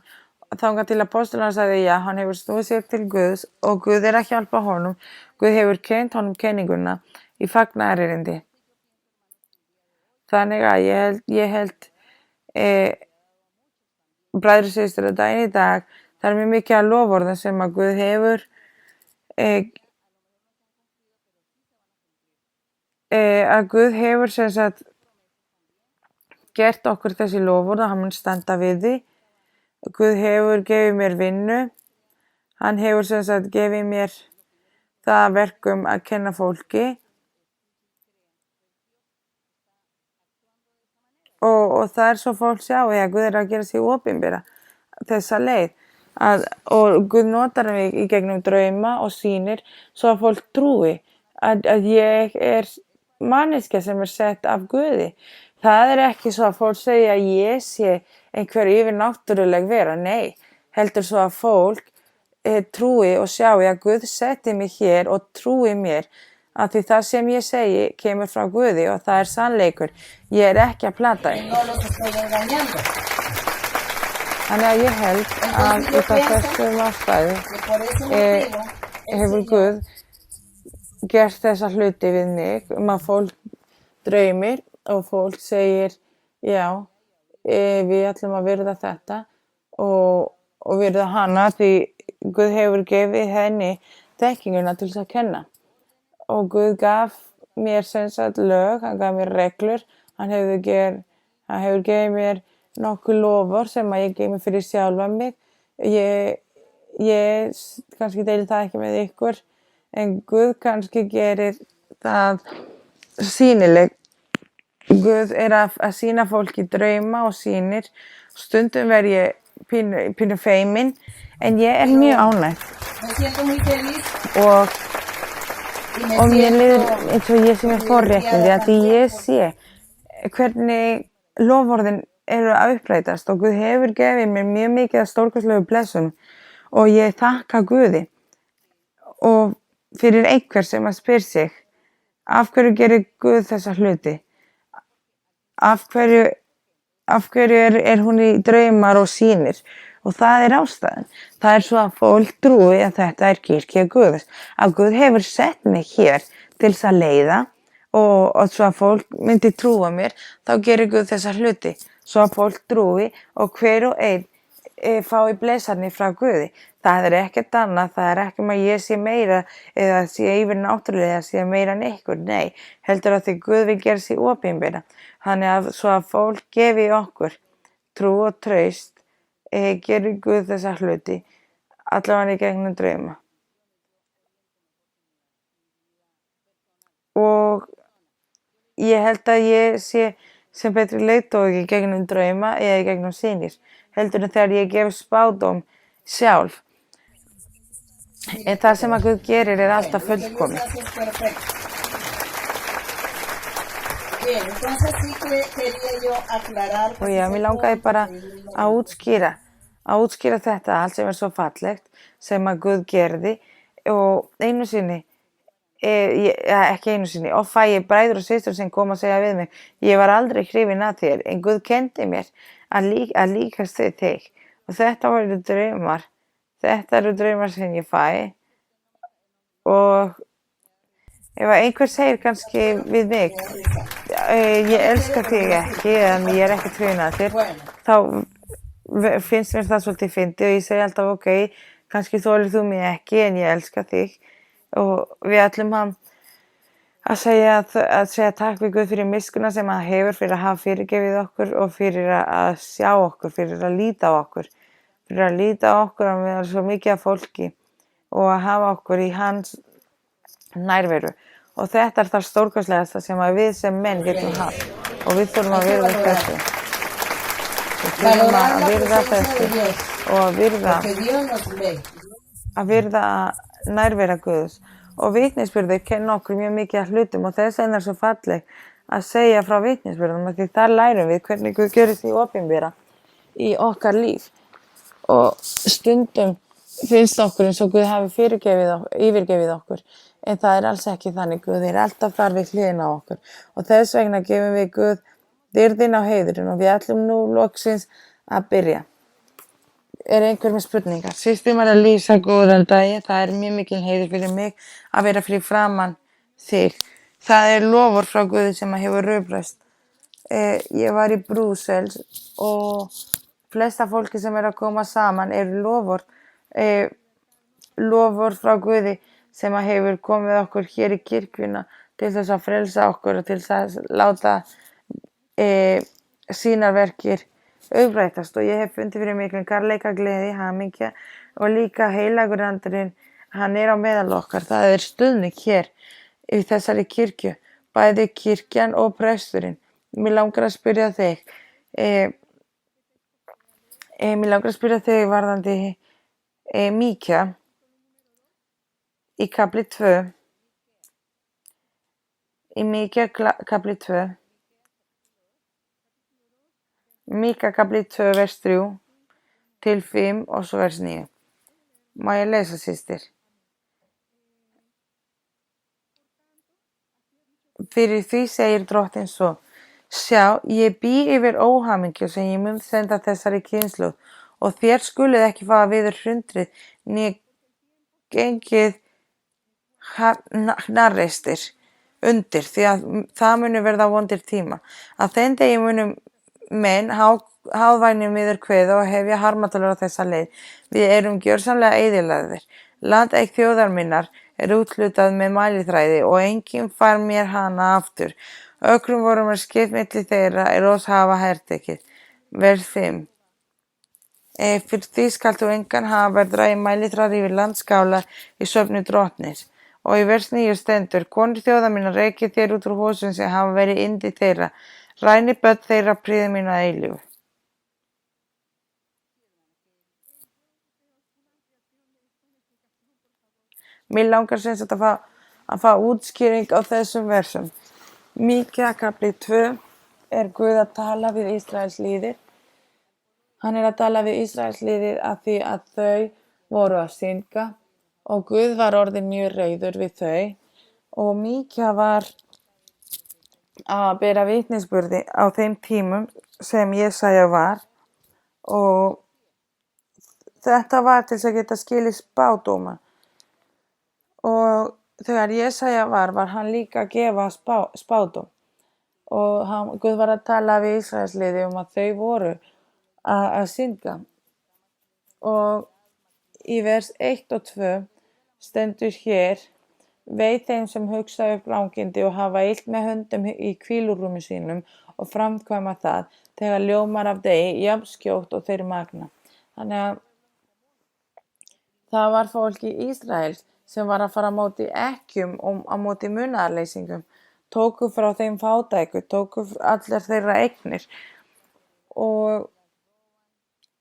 þangað til apóstolinn sagði já, hann hefur snúið sér til Guðs og Guð er að hjálpa honum. Guð hefur kennt honum kenninguna í fagnaðarerindi. Þannig að ég held bræður og systur að daginn í dag það er mjög mikið að loforðum sem að Guð hefur sem sagt gert okkur þessi loforð og hann mun standa við því. Guð hefur gefið mér vinnu, hann hefur sem sagt gefið mér það verkum að kenna fólki og það er svo fólk sjá að Guð er að gera sig opinbera þessa leið og Guð notar mig í gegnum drauma og sýnir svo að fólk trúi að ég er manneskja sem er sett af Guði. Það er ekki svo að fólk segja að ég sé einhver yfirnáttúruleg vera, nei, heldur svo að fólk trúi og sjái að Guð setti mig hér og trúi mér að því það sem ég segi kemur frá Guði og það er sannleikur. Ég er ekki að plata ykkur. Þannig að ég held að út af þessum ástæðu hefur Guð gert þessa hluti við mig að fólk draumir og fólk segir já, við ætlum að virða þetta og virða hana því Guð hefur gefið henni þekkinguna til þess að kenna og Guð gaf mér sem sagt lög, hann gaf mér reglur, hann hefur gefið mér nokkuð lofur sem að ég gef mér fyrir sjálfa mig. Ég kannski deili það ekki með ykkur en Guð kannski gerir það sýnileg. Guð er að sýna fólki drauma og sýnir. Stundum verð ég pínu feimin en ég er mjög ánægð og mér líður eins og ég sé mér forréttindi að því ég sé hvernig loforðin eru að upprætast og Guð hefur gefið mér mjög mikið af stórkostlegu blessunum og ég þakka Guði og fyrir einhver sem að spyr sig af hverju gerir Guð þessa hluti? Af hverju er hún í draumar og sýnir og það er ástæðan. Það er svo að fólk trúi að þetta er kirkja Guðs. Að Guð hefur sett mig hér til þess að leiða og svo að fólk myndi trúa mér þá gerir Guð þessa hluti. Svo að fólk trúi og hver og einn fái blessanir frá Guði. Það er ekkert annað, það er ekki að ég sé meira eða sé yfir náttúrulega eða sé meira en ykkur, nei, heldur að því Guð vil gera sig opinbera. Þannig að svo að fólk gefi okkur trú og traust, gerir Guð þessa hluti, allavega í gegnum drauma. Og ég held að ég sé sem betri leiðtogi í gegnum drauma eða í gegnum sýnir, heldur en þegar ég gef spádóm sjálf. En það sem að Guð gerir er alltaf fullkomið. Og já, mér langaði bara að útskýra þetta allt sem er svo fallegt sem að Guð gerði og einu sinni, ekki einu sinni, og fæ ég bræður og systur sem kom að segja við mig, ég var aldrei hrifin að þér en Guð kenndi mér að líkast við þig og þetta voru draumar. Þetta eru draumar sem ég fæ og ef einhver segir kannski við mig ég elska þig ekki en ég er ekki hrifin að þér þá finnst mér það svolítið fyndið og ég segi alltaf ok, kannski þolir þú mig ekki en ég elska þig og við ætlum að segja takk við Guð fyrir miskuna sem hann hefur, fyrir að hafa fyrirgefið okkur og fyrir að sjá okkur, fyrir að líta á okkur, að við erum svo mikið af fólki og að hafa okkur í hans nærveru. Og þetta er það stórkostlegasta sem að við sem menn getum haft og við þurfum að virða þessu. Við þurfum að virða þessu og að virða nærvera Guðs. Og vitnisburðir kenna okkur mjög mikið af hlutum og þess vegna er svo falleg að segja frá vitnisburðum því þar lærum við hvernig Guð gerist í opinbera í okkar líf. Og stundum finnst okkur eins og Guð hafi yfirgefið okkur en það er alls ekki þannig. Guð er alltaf þar við hliðina á okkur og þess vegna gefum við Guð dyrðin á heiðurinn og við ætlum nú loksins að byrja. Er einhver með spurningar? Systir var að lýsa góðan daginn. Það er mjög mikil heiður fyrir mig að vera fyrir framan þig. Það er lofur frá Guði sem hefur röfrast. Ég var í Brussels og flesta fólki sem er að koma saman eru lofur frá Guði sem hefur komið okkur hér í kirkjuna til þess að frelsa okkur og til þess að láta sínar verkir auðbrætast og ég hef fundið fyrir miklum kærleika, gleði, hamingja og líka heilagur andurinn, hann er á meðal okkar. Það er stuðning hér í þessari kirkju, bæði kirkjan og presturinn. Mér langar að spyrja þig, varðandi Míka í kapli 2. Í Míka kapli 2. Míka kapli 2 vers 3 til 5 og svo vers 9. Má ég lesa, systir? Fyrir því segir Drottinn svo: Sjá, ég bý yfir óhamingju sem ég mun senda þessari kynslóð og þér skuluð ekki fá viður hrundrið né gengið hnarreistir undir, því að það munu verða vondir tíma. Að þeim degi munu menn háðvænir miður kveða og hefja harmatölur á þessa leið. Við erum gjörsamlega eyðilagðir. Landeign þjóðar minnar er úthlutað með mæliþræði og enginn fær mér hana aftur. Ökrum vorum er skipt milli þeirra er oss hafa hertekið. Vers 5. Fyrir því skalt þú engan hafa dragi mæliþræði yfir landskála í söfnu Drottins. Og í vers 9 stendur: Konur þjóðar minnar rekið þér út úr húsum sem hafa verið yndi þeirra. Ræni börn þeirra prýði mín að eilífu. Mér langar sem sagt að fá útskýring á þessum versum. Míka kapli 2 er Guð að tala við Ísraelsliðið. Hann er að tala við Ísraelsliðið af því að þau voru að synga og Guð var orðinn mjög reiður við þau og Míka var að bera vitnisburði á þeim tímum sem Jesaja var og þetta var til þess að geta skilið spádóma og þegar Jesaja var hann líka að gefa spádóm og Guð var að tala við Ísraelsliði að þau voru að synga og í vers 1 og 2 stendur hér: Vei þeim sem hugsa upp rangindi og hafa illt með höndum í hvílurúmi sínum og framkvæma það þegar ljómar af degi jafn skjótt og þeir magna. Þannig að það var fólk í Ísrael sem var að fara á móti ekkjum og á móti munaðarleysingum, tóku frá þeim fátæku, tóku allar þeirra eignir og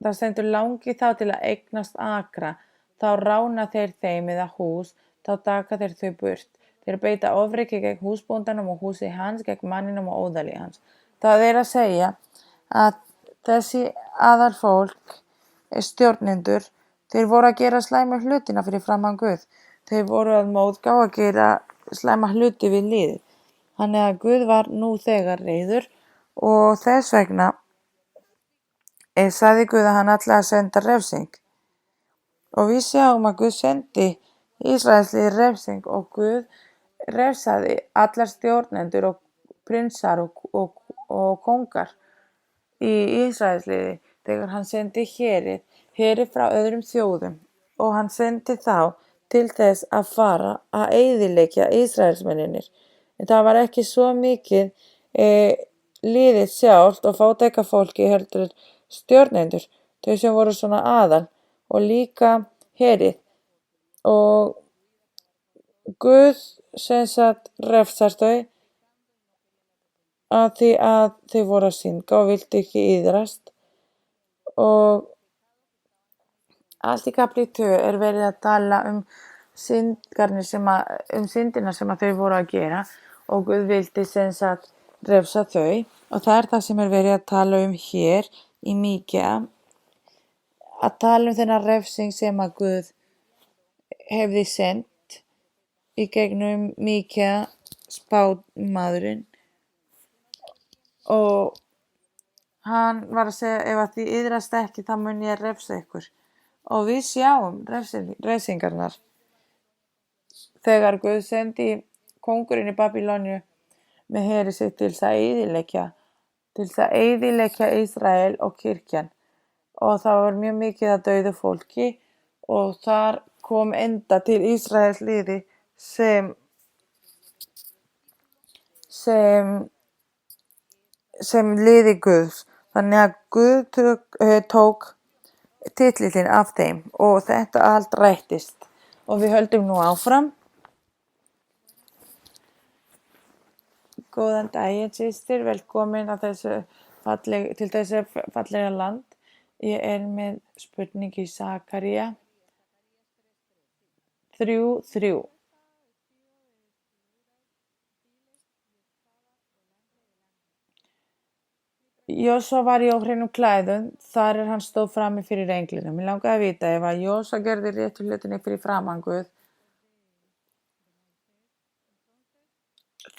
það stendur: Langi þá til að eignast akra, þá rána þeir þeim eða hús, þá taka þeir þau burt. Þeir beita ofríki gegn húsbóndanum og húsi hans, gegn manninum og óðali hans. Það er að segja að þessi aðalfólk, stjórnendur, þeir voru að gera slæmu hlutina fyrir framan Guð. Þeir voru að móðgá að gera slæma hluti við liðið. Þannig að Guð var nú þegar reiður og þess vegna sagði Guð að hann ætlaði að senda refsing. Og við sjáum að Guð sendi Ísraelslið refsing og Guð refsaði allar stjórnendur og prinsar og kóngar í Ísraelsliði þegar hann sendi heri frá öðrum þjóðum og hann sendi þá til þess að fara að eyðileggja Ísraelsmennirnir. En það var ekki svo mikið liðið sjálft og fátæka fólki heldur stjórnendur, þau sem voru svona aðal og líka herið. Og Guð sem sagt refsar þau að því að þau voru að synga og vildu ekki iðrast. Og allt í kapli 2 er verið að tala um syndina sem að þau voru að gera og Guð vildi sem sagt refsa þau. Og það er það sem er verið að tala um hér í Míkea, að tala um þennan refsing sem að Guð hefði sendt í gegnum Míkea spámaðurinn. Og hann var að segja, ef að þið iðrast ekki, þá mun ég refsa ykkur. Og við sjáum refsingarnar. Þegar Guð sendi kóngurinn í Babýloníu með heri sig til þess að eyðileggja Ísrael og kirkjan. Og það var mjög mikið að dauðu fólki og þar kom enda til Ísraels liði sem liði Guðs. Þannig að Guð tók titilinn af þeim og þetta allt rættist. Og við höldum nú áfram. Góðan daginn, systir, velkomin að til þessu fallega land. Ég er með spurning í Sakaría 3:3. Jósua var í óhreinum klæðum, þar hann stóð frammi fyrir englinum. Mig langaði að vita ef að Jósua gerði réttu hlutina fyrir framan Guð,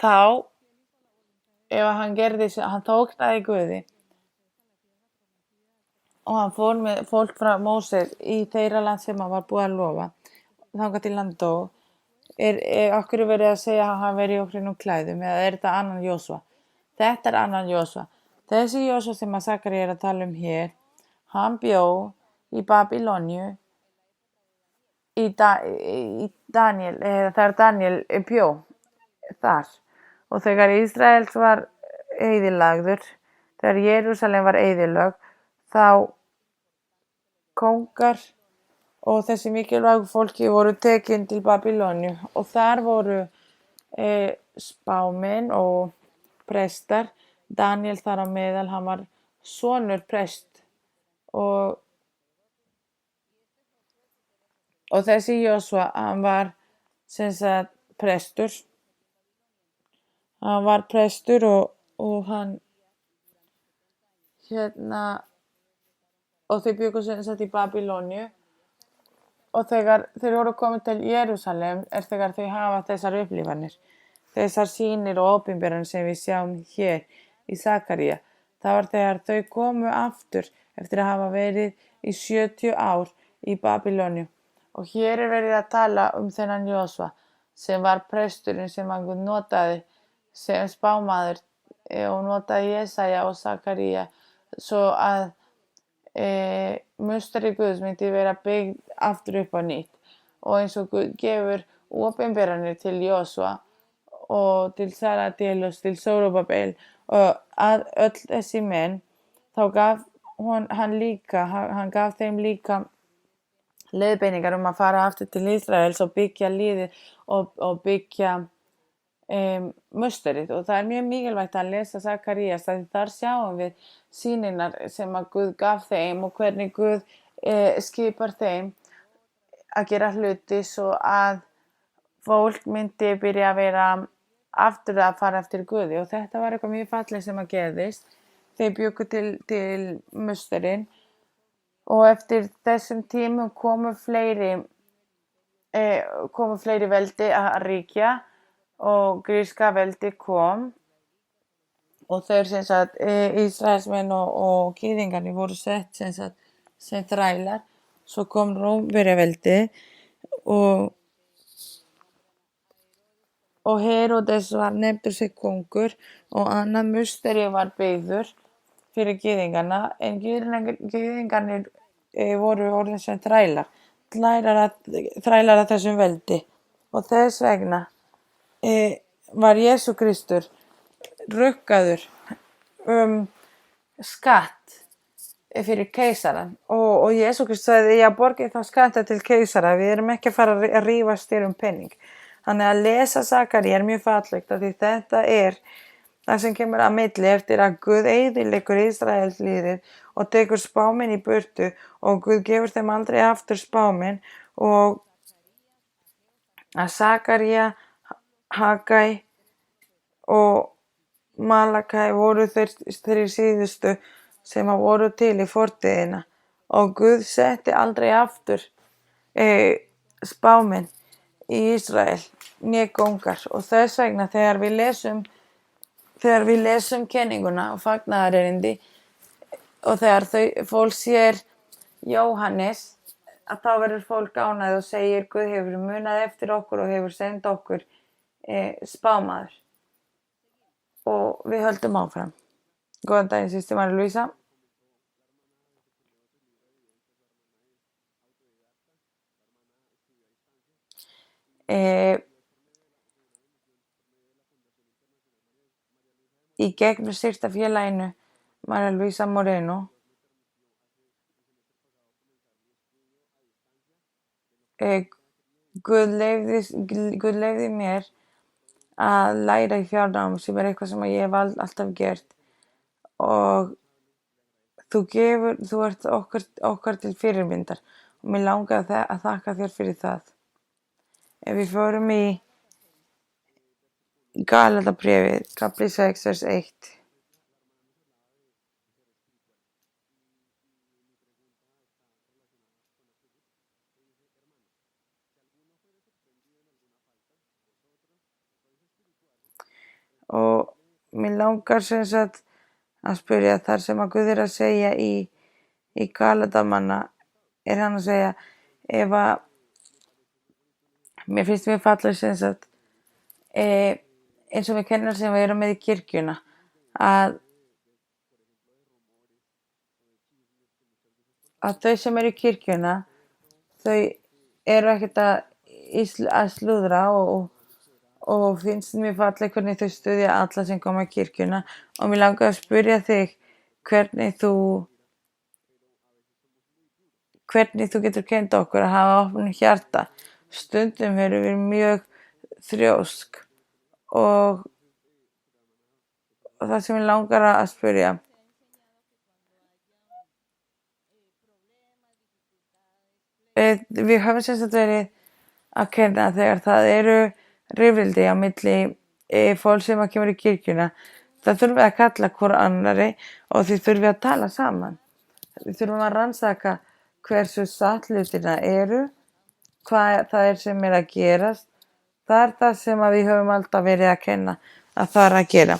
þá ef hann þóknaði Guði og hann fór með fólk frá Móses í þeirra land sem hann var búið að lofa, þangað til hann dó, okkur er verið að segja að hann verið í óhreinum klæðum, eða er þetta annan Jósua? Þetta er annan Jósua. Þessi Jósua sem að Sakaría er að tala um hér, hann bjó í Babýloníu í Daniel, þegar Daniel bjó þar. Og þegar Ísraels var eyðilagður, þegar Jerúsalem var eyðilögð, þá kóngar og þessi mikilvægu fólki voru tekin til Babýloníu og þar voru spámenn og prestar. Daniel þar á meðal, hann var sonur prest og þessi Jósua, hann var sem sagt prestur. Hann var prestur og hann og þau bjuggu sem sagt í Babýloníu. Og þegar þeir voru komin til Jerúsalem þegar þau hafa þessar upplifanir, þessar sýnir og opinberanir sem við sjáum hér í Sakaría. Það var þegar þau komu aftur eftir að hafa verið í 70 ár í Babýloníu. Og hér er verið að tala um þennan Jósua sem var presturinn sem hann notaði sem spámaður og notaði Jesaja og Sakaría svo að musteri Guðs myndi vera byggð aftur upp á nýtt. Og eins og Guð gefur opinberanir til Jósua og til Salatiel, til Zorobabel og að öll þessi menn, þá gaf hann gaf þeim líka leiðbeiningar að fara aftur til Ísraels og byggja liðið og byggja musterið. Og það er mjög mikilvægt að lesa Sakarías, þar sjáum við sýnirnar sem að Guð gaf þeim og hvernig Guð skipar þeim að gera hluti svo að fólk myndi byrja að vera aftur að fara eftir Guði. Og þetta var eitthvað mjög fallegt sem að gerðist. Þeir bjuggu til musterinn og eftir þessum tímum komu fleiri veldi að ríkja og gríska veldi kom og þeir sem sagt Ísraelsmenn og gyðingarnir voru sett sem þrælar. Svo kom Rómverjaveldi og Heródes var nefndur sem kóngur og annað musteri var byggður fyrir gyðingarna, en gyðingarnir voru orðin sem þrælar. þrælar að þessum veldi og þess vegna var Jesú Kristur rukkaður skatt fyrir keisarann og Jesú Kristur sagði já, borgið þá skatta til keisara, við erum ekki að fara að rífast um penning. Þannig að lesa Sakaría er mjög fallegt af því þetta er það sem kemur að milli eftir að Guð eyðileggur Ísraels liðið og tekur spáminn í burtu og Guð gefur þeim aldrei aftur spáminn og að Sakaría, Hagai og Malakai voru þeir síðustu sem voru til í fortíðina og Guð setti aldrei aftur spáminn í Ísrael né góngar og þess vegna þegar við lesum kenninguna og fagnaðarerindi og þegar fólk sér Jóhannes að þá verður fólk ánægð og segir Guð hefur munað eftir okkur og hefur send okkur spámaður og við höldum áfram. Góðan daginn, systir María Luisa. Í gegnum styrktarfélaginu María Luisa Moreno Guð leyfði mér að læra í fjárnám sem er eitthvað sem ég hef alltaf gert og þú ert okkar til fyrirmyndar og mér langar að þakka þér fyrir það. Ef við fórum í Galatabréfið, kafli 6, vers 1. Og mér langar sem sagt að spyrja þar sem að Guð er að segja í Galatamanna er hann að segja ef að mér finnst mjög falleg sem sagt eins og við kennar sem við erum með í kirkjuna að þau sem eru í kirkjuna þau eru ekkert að slúðra og finnst mér falleg hvernig þau styðja alla sem koma í kirkjuna og mér langar að spyrja þig hvernig þú getur kennt okkur að hafa opnu hjarta. Stundum erum við mjög þrjósk og það sem ég langar að spyrja við höfum sem sagt verið að kenna þegar það eru rifrildi á milli fólk sem kemur í kirkjuna það þurfum við að kalla hvor annari og þið þurfum við að tala saman. Við þurfum að rannsaka hversu satt hlutina eru, hvað það er sem er að gerast. Það er það sem að við höfum alltaf verið að kenna að það er að gera.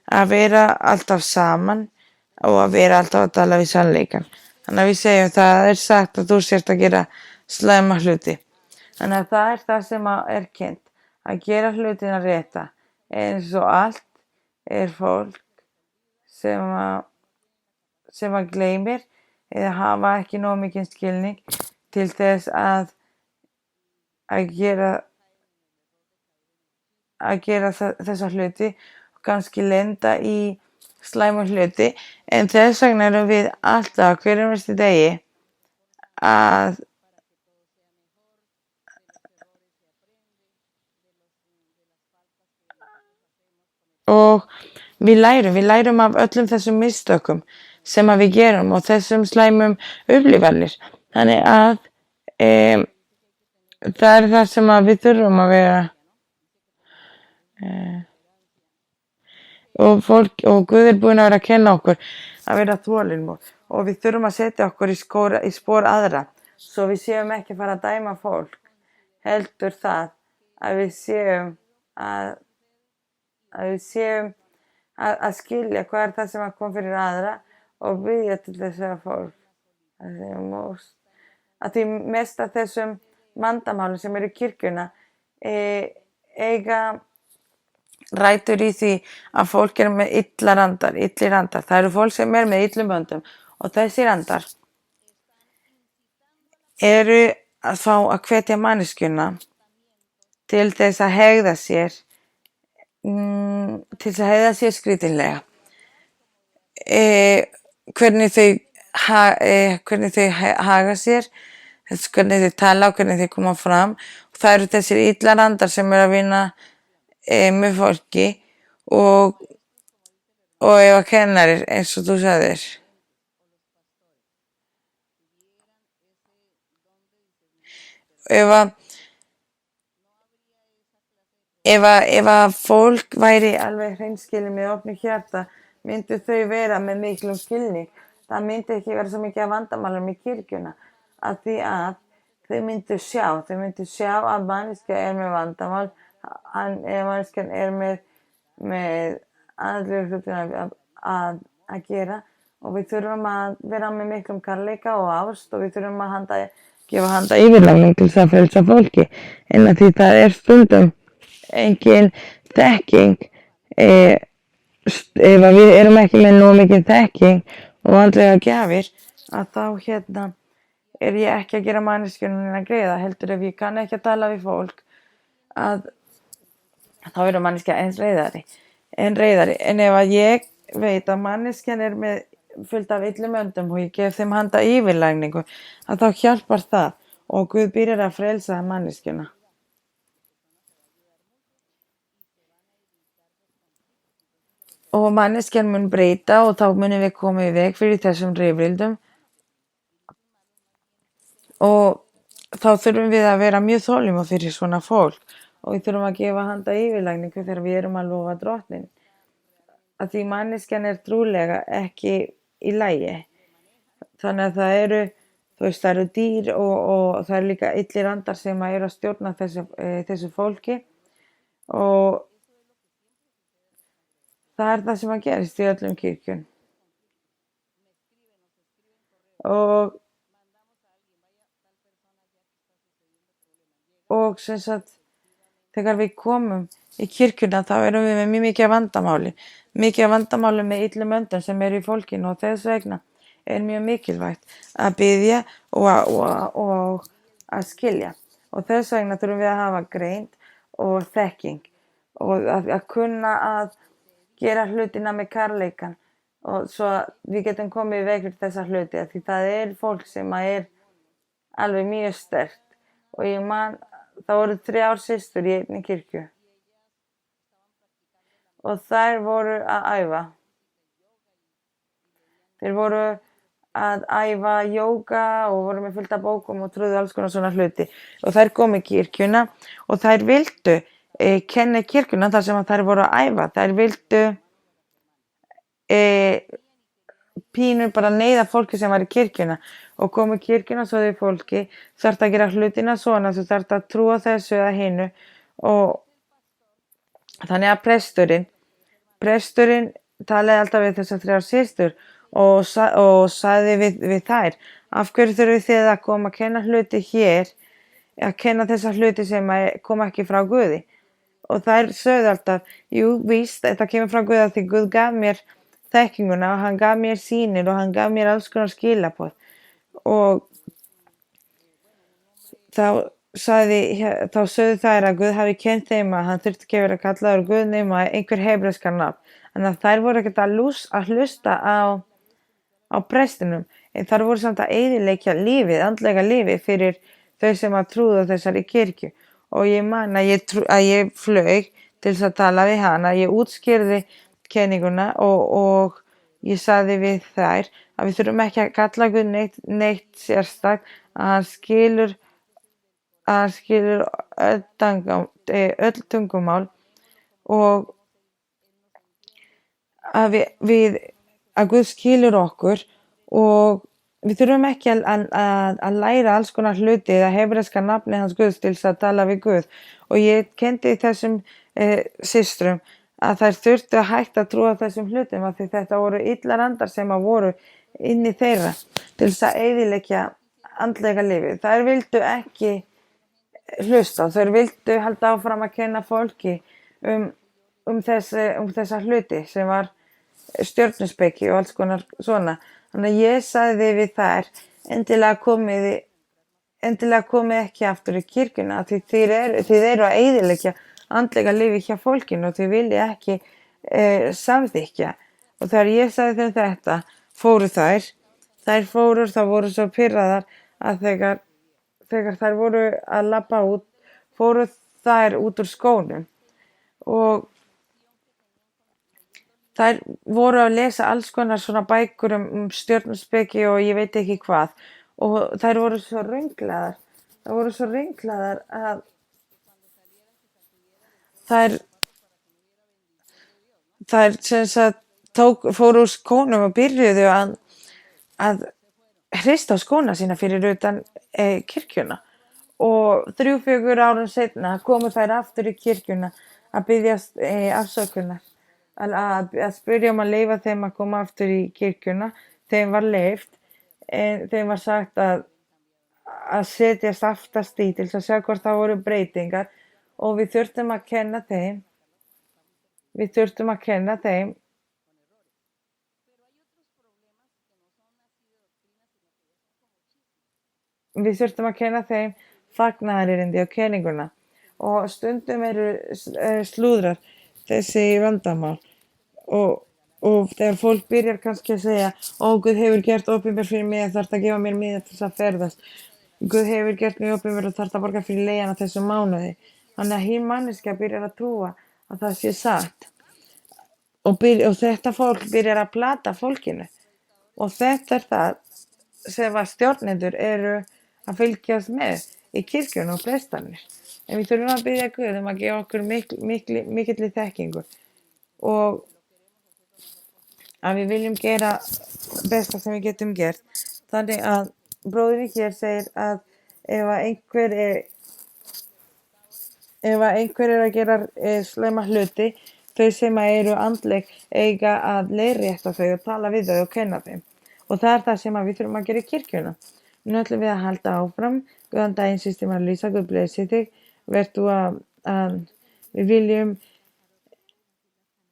Að vera alltaf saman og að vera alltaf að tala við sannleikann. Þannig að við segjum það er sagt að þú sért að gera slæma hluti. Þannig að það er það sem er kennt. Að gera hlutina rétta. Eins og allt er fólk sem að gleymir eða hafa ekki nóg mikinn skilning til þess að gera þessa hluti og kannski lenda í slæmu hluti en þess vegna erum við alltaf hverjum einasta degi að og við lærum af öllum þessum mistökum sem að við gerum og þessum slæmum upplifanir. Þannig að það er það sem að við þurfum að vera og Guð er búinn að vera að kenna okkur að vera þolinmóð og við þurfum að setja okkur í spor aðra svo við séum ekki að fara að dæma fólk heldur það að við séum að skilja hvað er það sem að koma fyrir aðra og biðja til þess að fólk að því mest af þessum vandamálum sem eru í kirkjuna eiga rætur í því að fólk er með illir andar. Það eru fólk sem er með illum böndum og þessir andar eru að fá að hvetja manneskjuna til þess að hegða sér skrítilega. Hvernig þau haga sér, hvernig þau tala og hvernig þau koma fram. Og það eru þessir illar andar sem eru að vinna með fólki og ef að kennarir, eins og þú sagðir. Ef að fólk væri alveg hreinskilið með opnu hjarta, myndu þau vera með miklum skilning. Það myndi ekki vera svo mikið af vandamálum í kirkjuna, af því að þau myndu sjá að manneskja er með vandamál, ef manneskjan er með andlegu hlutina að gera, og við þurfum að vera með miklum kærleika og ást, og við þurfum að gefa handa yfirlagning til þess að frelsa fólki, en að því það er stundum engin þekking, ef að við erum ekki með nógu mikið þekking og andlega gjafir, að þá er ég ekki að gera manneskjunum að greiða. Heldur ef ég kann ekki að tala við fólk, að þá verður manneskja eins reiðari. En ef að ég veit að manneskjan er með fullt af illum öndum og ég gef þeim handa yfirlægningu, að þá hjálpar það og Guð byrjar að frelsa manneskjuna. Og manneskjan mun breyta og þá munum við koma í veg fyrir þessum rifrildum. Og þá þurfum við að vera mjög þolinmóð fyrir svona fólk og við þurfum að gefa handa yfirlægningu þegar við erum að lofa Drottnin. Að því manneskjan er trúlega ekki í lagi. Þannig að það eru dýr og það eru líka illir andar sem eru að stjórna þessu fólki, og það er það sem að gerist í öllum kirkjum. Og sem sagt, þegar við komum í kirkjuna þá erum við með mjög mikið af vandamáli með illum öndum sem eru í fólkinu, og þess vegna er mjög mikilvægt að biðja og að skilja. Og þess vegna þurfum við að hafa greind og þekking og að kunna að gera hlutina með kærleikan, og svo við getum komið í veg fyrir þessa hluti, því það er fólk sem er alveg mjög sterkt. Og ég man, það voru 3 systur í einni kirkju og þær voru að æfa. Þeir voru að æfa jóga og voru með fullt af bókum og trúðu alls konar svona hluti, og þær komu í kirkjuna og þær vildu kenna kirkjuna þar sem þær voru að æfa. Þær vildu pínur bara neyða fólki sem var í kirkjuna og komu í kirkjuna og sögðu fólki: þarft að gera hlutina svona, þú þarft að trúa þessu eða hinu. Og þannig að presturinn talaði alltaf við þessar 3 systur og sagði við þær: af hverju þurfið þið að koma að kenna hluti hér, að kenna þessa hluti sem koma ekki frá Guði? Og þær sögðu alltaf: jú, víst, þetta kemur frá Guði, því Guð gaf mér þekkinguna og hann gaf mér sýnir og hann gaf mér alls konar skilaboð. Og þá sögðu þær að Guð hafi kennt þeim að hann þurfti ekki að vera kallaður Guð nema einhver hebreska nafn. Þannig að þær voru ekkert að hlusta á prestinum, en þær voru samt að eyðileggja lífið, andlega lífið, fyrir þau sem að trúðu þessari kirkju. Og ég man að ég flaug til þess að tala við hana. Ég útskýrði kenninguna og ég sagði við þær að við þurfum ekki að kalla Guð neitt sérstakt, að hann skilur öll tungumál, og að Guð skilur okkur, og við þurfum ekki að læra alls konar hluti eða hebreska nafni hans Guðs til þess að tala við Guð. Og ég kenndi þessum systrum að þær þurftu að hætta að trúa þessum hlutum, af því þetta voru illar andar sem voru inni þeirra til þess að eyðileggja andlega lífið. Þær vildu ekki hlusta, þær vildu halda áfram að kenna fólki þessa hluti sem var stjörnuspeki og alls konar svona. Þannig að ég sagði við þær: endilega komiði endilega komið ekki aftur í kirkjuna því þið eru að eyðileggja andlega lífi hjá fólkinu og þið viljið ekki samþykkja. Og þegar ég sagði þeim þetta, fóru þær fóru, það voru svo pirraðar að þegar þær voru að labba út, fóru þær út úr skónum og þær voru að lesa alls konar svona bækur stjörnuspeki og ég veit ekki hvað og þær voru svo rönglaðar. Það voru svo rönglaðar að þær sem sagt fóru úr skónum og byrjuðu að hrista á skóna sína fyrir utan kirkjuna og 3-4 árum seinna komu þær aftur í kirkjuna að biðjast afsökunar. Að spyrja að leyfa þeim að koma aftur í kirkjuna. Þeim var leyft en þeim var sagt að setjast aftast í til að sjá hvort það voru breytingar og við þurftum að kenna þeim fagnaðarerindi og kenninguna og stundum eru slúðrar þessi vandamál og þegar fólk byrjar kannski að segja Guð hefur gert opinber fyrir mig þarf að gefa mér miða til þess að ferðast Guð hefur gert mig opinber og þarf að borga fyrir leigan á þessum mánuði þannig að hin manneskja byrjar að trúa að það sé satt og þetta fólk byrjar að plata fólkinu og þetta það sem að stjórnendur eru að fylgjast með í kirkjunum og prestanir en við þurfum að biðja Guð að gefa okkur mikilli þekkingu og að við viljum gera besta sem við getum gert. Þannig að bróðirinn hér segir að ef einhver er að gera slæma hluti, þau sem eru andleg eiga að leiðrétta þau og tala við þau og kenna þeim. Og það það sem við þurfum að gera í kirkjuna. Nú ætlum við að halda áfram. Góðan daginn, systir Marlísa, Guð blessi þig. Vertu að við viljum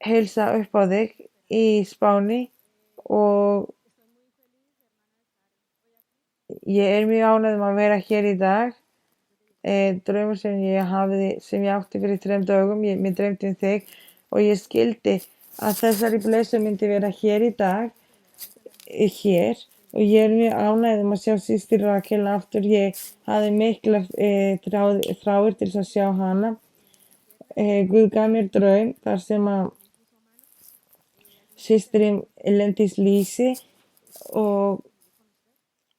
heilsa upp á þig í Spáni og ég mjög ánægð að vera hér í dag. Draumur sem ég átti fyrir 3 dögum, mér dreymdi þig og ég skildi að þessari blessu myndi vera hér í dag, hér og ég mjög ánægð að sjá systir Rakel aftur. Ég hafði miklar þráir til að sjá hana. Guð gaf mér draum þar sem að systirin lendi í slysi og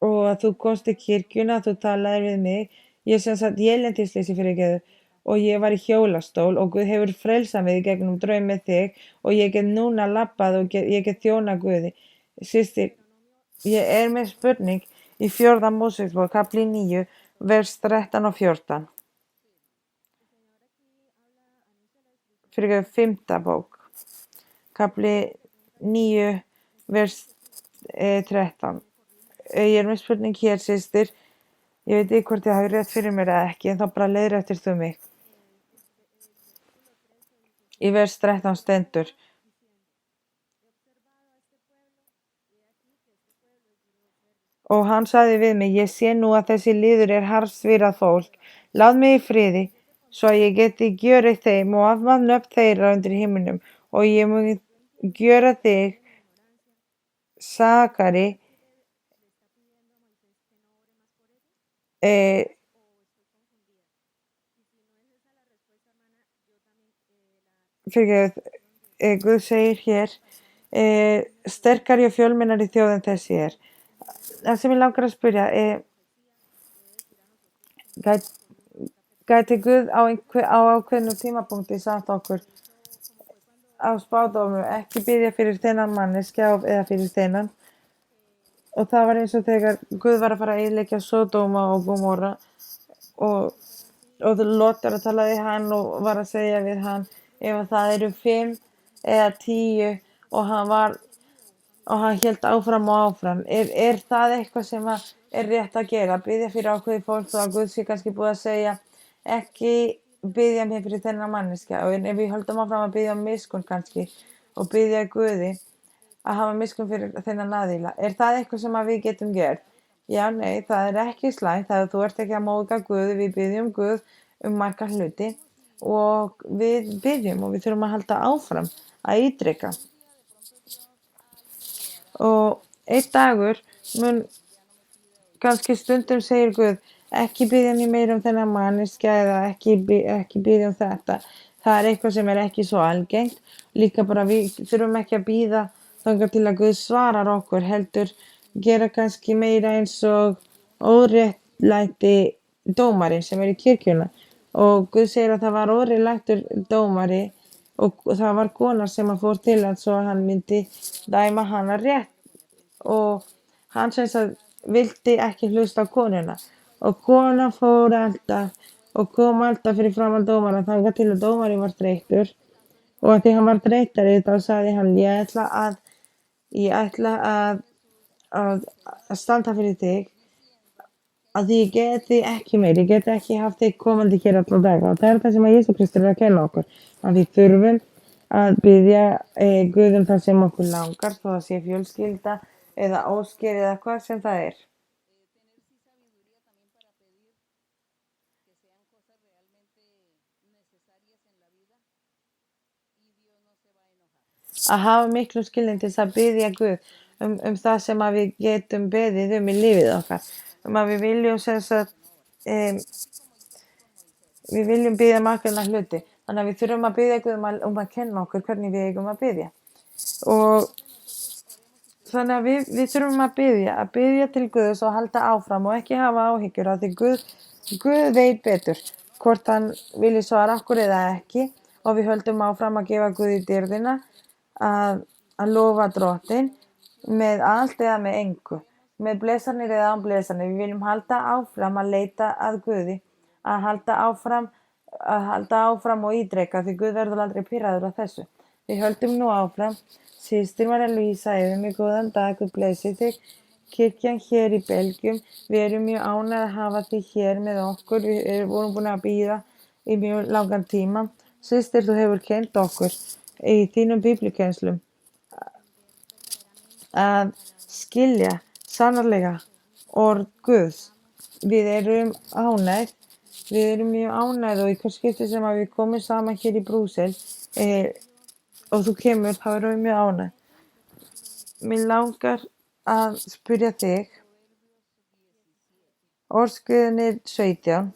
að þú komst í kirkjuna, þú talaðir við mig. Ég lendi í slysi og ég var í hjólastól og Guð hefur frelsað mig í gegnum draum með þig og ég get núna labbað og ég get þjónað Guði. Systir, ég með spurning í 4. Mósebók, kapli 9, vers 13 og 14. Fyrir 5. bók, kapli 9, vers 13. Ég með spurning hér, systir. Ég veit ekki hvort ég hafi rétt fyrir mér eða ekki, en þá bara leiðréttir þú mig. Í vers 13 stendur: Og hann sagði við mig, ég sé nú að þessi liður harðsvírað fólk. Láð mig í friði, svo að ég geti gjörið þeim og afmað nöfn þeirra undir himninum, og ég mun gjöra þig, sakari, Guð segir hér, sterkari og fjölmennari þjóð en þessi er. Það sem ég langar að spyrja, gæti Guð á ákveðnum tímapunkti sagt okkur á spádómu ekki biðja fyrir þennan manneskja eða fyrir þennan? Og það var eins og þegar Guð var að fara að eyðileggja Sódóma og Gomorra og Lot var að tala við hann og var að segja við hann ef það eru 5 eða 10 og hann hélt áfram og áfram. Er það eitthvað sem er rétt að gera? Biðja fyrir ákveðið fólk og að Guð sé kannski búið að segja ekki biðja mér fyrir þennan manneskja og ef við höldum áfram að biðja miskunn kannski og biðja Guði að hafa miskunn fyrir þennan aðila. Er það eitthvað sem við getum gert? Já, nei, það er ekki slæmt, það þú ert ekki að móðga Guð, við biðjum Guð marga hluti og við biðjum og við þurfum að halda áfram að ítreka. Og einn dagur mun kannski stundum segir Guð, ekki biðja mér meira þennan manneskja eða ekki biðja þetta. Það er eitthvað sem er ekki svo algengt. Líka bara við þurfum ekki að bíða þangað til að Guð svarar okkur, heldur gera kannski meira eins og óréttlæti dómarinn sem er í kirkjuna. Og Guð segir að það var óréttlætur dómari og það var kona sem að fór til hans svo að hann myndi dæma hana rétt. Og hann sem sagt vildi ekki hlusta á konuna og konan fór alltaf og kom alltaf fyrir framan dómara þangað til að dómari var þreyttur og að því hann var þreyttari þá sagði hann ég ætla að standa fyrir þig að því ég geti ekki meir, ég geti ekki haft þig komandi hér alla daga og það er það sem að Jesús Kristur er að kenna okkur að við þurfum að biðja Guð það sem okkur langar þó það sé fjölskylda eða ósker eða hvað sem það er. Að hafa miklu skilning til þess að biðja Guð það sem að við getum beðið í lífið okkar. Að við viljum við viljum biðja ákveðna hluti. Þannig að við þurfum að biðja Guð að kenna okkur hvernig við eigum að biðja. Og þannig að við þurfum að biðja til Guðs og halda áfram og ekki hafa áhyggjur af því Guð veit betur hvort hann vilji svara okkur eða ekki og við höldum áfram að gefa Guði dýrðina að lofa Drottinn með allt eða með engu, með blessanir eða án blessanir. Við viljum halda áfram að leita að Guði, að halda áfram og ítreka því Guð verður aldrei pirraður af þessu. Við höldum nú áfram. Systir María Luisa, yfir mig góðan dag, Guð blessi þig. Kirkjan hér í Belgium, við erum mjög ánægð að hafa þig hér með okkur. Við vorum búin að bíða í mjög langan tíma. Systir, þú hefur kennt okkur í þínum biblíukennslum að skilja sannarlega orð Guðs. Við erum mjög ánægð og í hvers skipti sem að við komum saman hér í Brússel og þú kemur, þá erum við mjög ánægð. Mér langar að spyrja þig, Orðskriftir 17,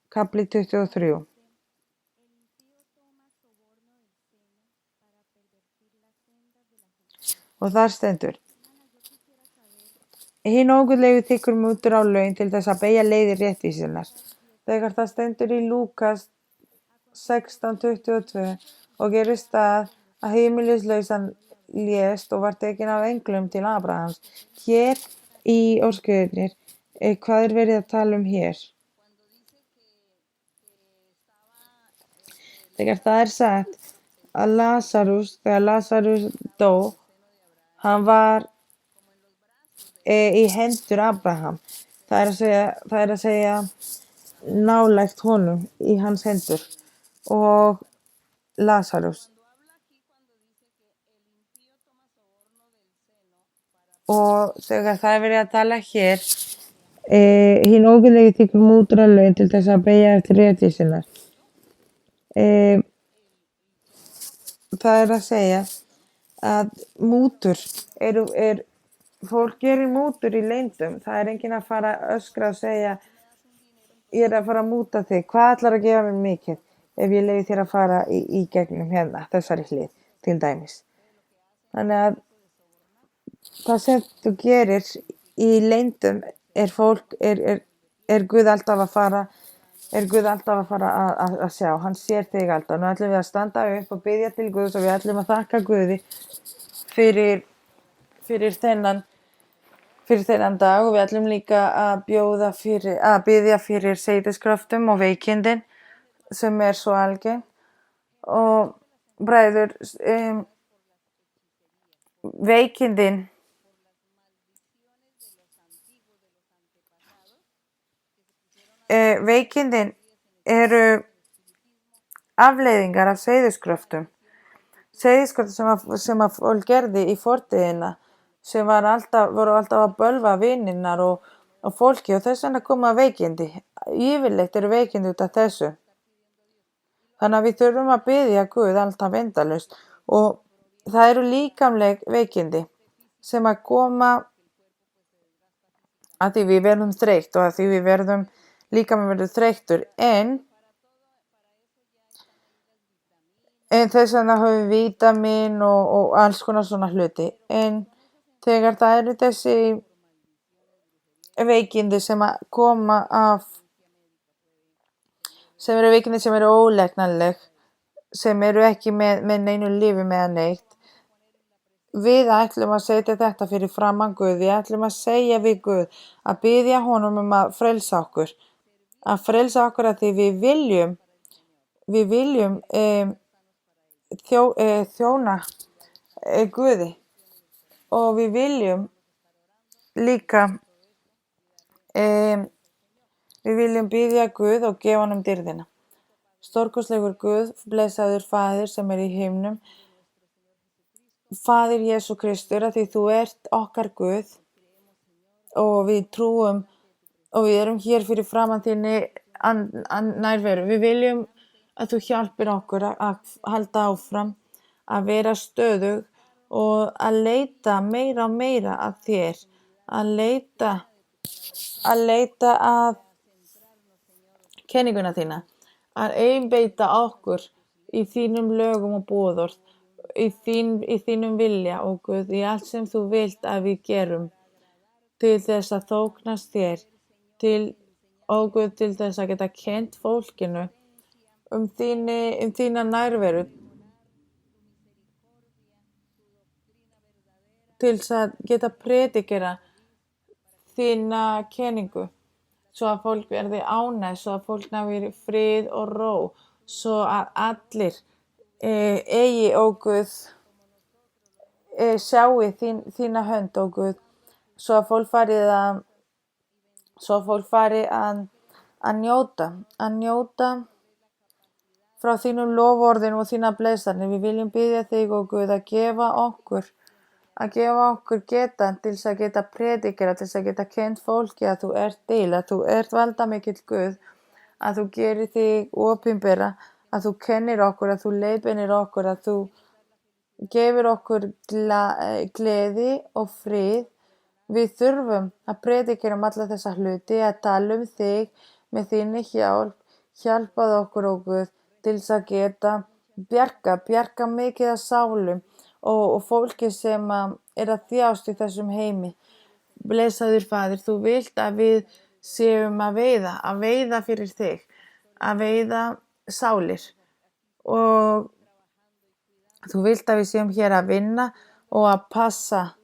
kafli 23. Og þar stendur: Hinn óguðlegi þykkur mútur á laun til þess að beygja leiðir réttvísinnar. Þegar það stendur í Lúkas 16:22 og gerist að heimilislausan lést og var tekinn af englum til Abrahams. Hér í Orðskriftir, hvað er verið að tala um hér? Þegar það er sagt að þegar Lazarus dó, hann var í hendur Abraham. Það er að segja nálægt honum í hans hendur og Lazarus. Og þegar það er verið að tala hér, hinn óguðlegi þykkur mútur á laun til þess að beygja eftir réttvísinnar. Það er að segja að mútur fólk gerir mútur í leyndum. Það er enginn að fara að öskra og segja ég er að fara að múta þig, hvað ætlar að gefa mér mikið ef ég leyfi þér að fara í gegnum hérna, þessari hlið til dæmis. Þannig að það sem þú gerir í leyndum er Guð alltaf að fara að sjá. Hann sér þig alltaf. Nú ætlum við að standa upp og biðja til Guðs og við ætlum að þakka Guði fyrir þennan dag og við ætlum líka að biðja fyrir seyðiskröftum og veikindin sem er svo algeng. Og bræður, veikindin eru afleiðingar af seyðiskröftum sem að fólk gerði í fortíðina sem voru alltaf að bölva vinirnar og fólki og þess vegna koma veikindi. Yfirleitt eru veikindi út af þessu. Þannig að við þurfum að biðja Guð alltaf endalaust og það eru líkamleg veikindi sem að koma að því við verðum þreytt og að því við verðum líkaminn verður þreyttur en þess vegna höfum við vítamín og alls konar svona hluti. En þegar það eru þessi veikindi sem að koma sem eru veikindi sem eru ólæknanleg, sem eru ekki með neinu lífi með neitt, við ætlum að setja þetta fyrir framan Guð, við ætlum að segja við Guð, að biðja honum að frelsa okkur að því við viljum þjóna Guði og við viljum líka við viljum biðja Guð og gefa honum dýrðina. Stórkostlegur Guð, blessaður Faðir sem í himnum, Faðir Jesú Kristur, að því þú ert okkar Guð og við trúum og við erum hér fyrir framan þinni nærveru. Við viljum að þú hjálpir okkur að halda áfram, að vera stöðug og að leita meira og meira að þér, að leita að kenninguna þína, að einbeita okkur í þínum lögum og boðorð, í þínum vilja og Guð, í allt sem þú vilt að við gerum til þess að þóknast þér, og Guð, til þess að geta kennt fólkinu þína nærveru, til þess að geta predikera þína kenningu, svo að fólk verði ánægð, svo að fólk nái frið og ró, svo að allir eigi, ó Guð, sjái þína hönd, ó Guð, svo að fólk fari að njóta frá þínum loforðinu og þína blessanir. Við viljum biðja þig, ó Guð, að gefa okkur getan til þess að geta predikera, til þess að geta kennt fólki að þú ert til, að þú ert valdamikill Guð, að þú gerir þig opinbera, að þú kennir okkur, að þú leiðbeinir okkur, að þú gefur okkur gleði og frið. Við þurfum að predikera alla þessa hluti, að tala þig með þinni hjálpað okkur, ó Guð, til þess að geta bjarga mikið af sálum og fólki sem er að þjást í þessum heimi. Blessaður Faðir, þú vilt að við séum að veiða fyrir þig, að veiða sálir og þú vilt að við séum hér að vinna og að passa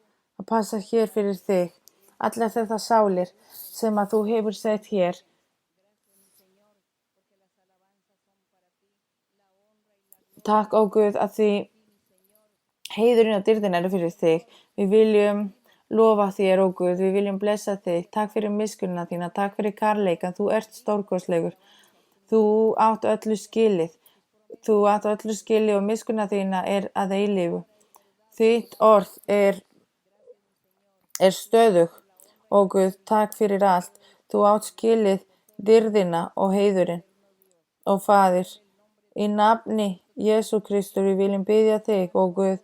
hér fyrir þig. Allar þetta sálir sem að þú hefur sett hér. Takk, ó Guð, að því heiðurinn og dýrðin eru fyrir þig. Við viljum lofa þér, ó Guð, við viljum blessa þig. Takk fyrir miskunnina þína, takk fyrir kærleikann, þú ert stórkostlegur. Þú átt öllu skilið. Og miskunna þína er að eilífu. Þitt orð er stöðug, ó Guð, takk fyrir allt. Þú átt skilið dýrðina og heiðurinn. Ó Faðir, í nafni Jesú Kristur, við viljum biðja þig, ó Guð,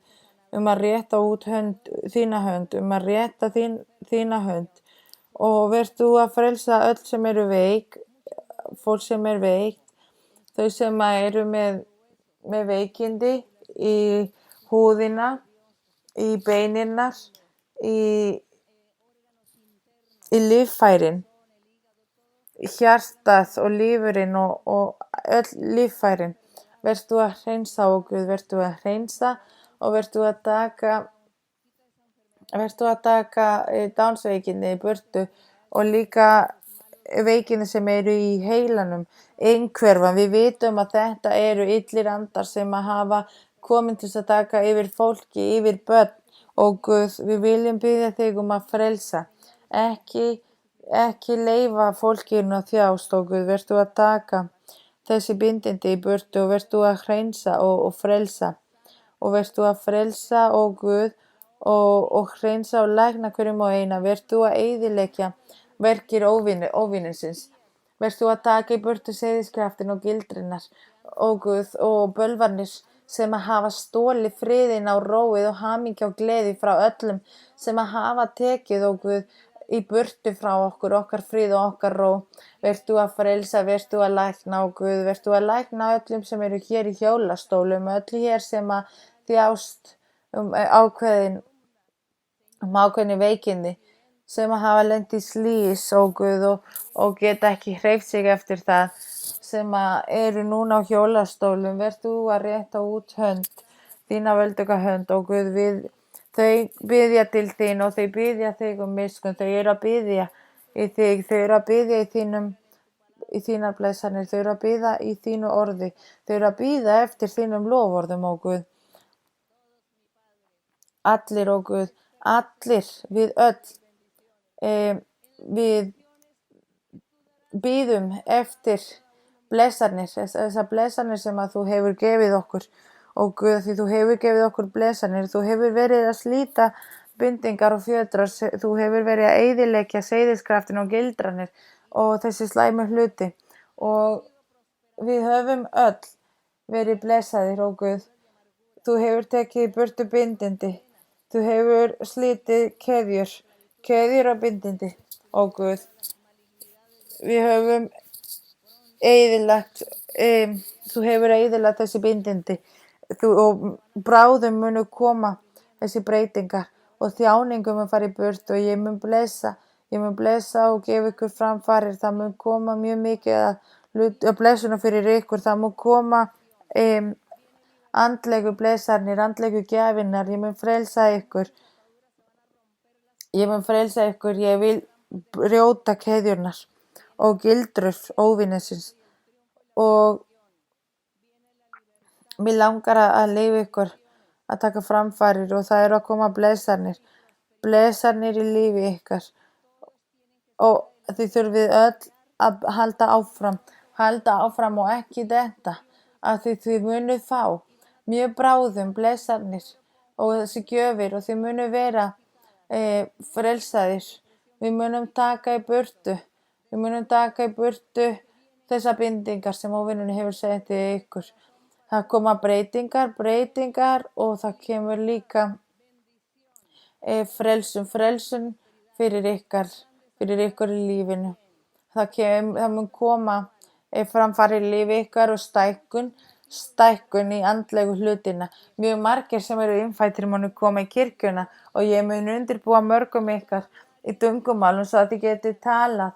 að rétta út þína hönd, að rétta þína hönd og verð þú að frelsa öll sem eru veik, fólk sem er veikt, þau sem eru með veikindi í húðina, í beinirnar, í líffærin, hjartað og lífurinn og öll líffærin. Verð þú að hreinsa, ó Guð, verð þú að hreinsa og verð þú að taka dánsveikinni í burtu og líka veikindi sem eru í heilanum, einhverfa. Við vitum að þetta eru illir andar sem að hafa komin til að taka yfir fólki, yfir börn. Ó Guð, við viljum biðja þig að frelsa, ekki leyfa fólkinu að þjást, ó Guð, verð þú að taka þessi bindindi í burtu og verð þú að hreinsa og frelsa og verð þú að frelsa, ó Guð, og hreinsa og lækna hverjum og eina. Vert þú að eyðileggja verkir óvinisins. Vert þú að taka í burtu seiðiskraftin og gildrinnar, ó Guð, og bölvarnir sem að hafa stólið friðinn á róið og hamingju og gleði frá öllum sem að hafa tekið, ó Guð, í burtu frá okkur, okkar frið og okkar ró. Vert þú að frelsa, vert þú að lækna, ó Guð, vert þú að lækna öllum sem eru hér í hjólastólum, öllu hér sem að þjást ákveðin veikindi, sem að hafa lent í slís, ó Guð, og geta ekki hreyft sig eftir það, sem að eru núna á hjólastólum. Vert þú að rétta út hönd, þína völduga hönd, ó Guð, þau biðja til þín og þau biðja þig miskunn, þau eru að biðja í þig, þau eru að biðja í þínar blessanir, þau eru að biðja í þínu orði, þau eru að biðja eftir þínum loforðum, ó Guð. Allir, ó Guð, allir, við öll, við bíðum eftir blessanir, þessar blessanir sem að þú hefur gefið okkur, ó Guð, því þú hefur gefið okkur blessanir, þú hefur verið að slíta bindingar og fjötrar, þú hefur verið að eyðileggja seiðiskraftin og gildranir og þessi slæmu hluti, og við höfum öll verið blessaðir, ó Guð. Þú hefur tekið í burtu bindindi, þú hefur slítið keðjur og bindindi, ó Guð. Við höfum eyðilagt, þú hefur eyðilagt þessi bindindi, og bráðum munu koma þessi breytingar og þjáningum mun fara í burtu, og ég mun blessa og gefa ykkur framfarir. Það mun koma mjög mikið að blessunum fyrir ykkur, það mun koma andlegu blessarnir, andlegu gjafinnar, ég mun frelsa ykkur, ég vil brjóta keðjurnar og gildrur óvinisins, og mig langar að leyfa ykkur að taka framfarir, og það eru að koma blessanir í lífi ykkar, og þið þurfið öll að halda áfram og ekki detta, að þið munið fá mjög bráðum blessanir og þessi gjöfir, og þið munið vera frelsaðir. Við munum taka í burtu þessar bindingar sem óvinnurinn hefur sett í ykkur. Það koma breytingar, og það kemur líka frelsun fyrir ykkur í lífinu. Það mun koma framfarir í lífi ykkar og stækkun í andlegu hlutina. Mjög margir sem eru innfæddir munu koma í kirkjuna, og ég mun undirbúa mörgum ykkar í tungumálum svo að þið getið talað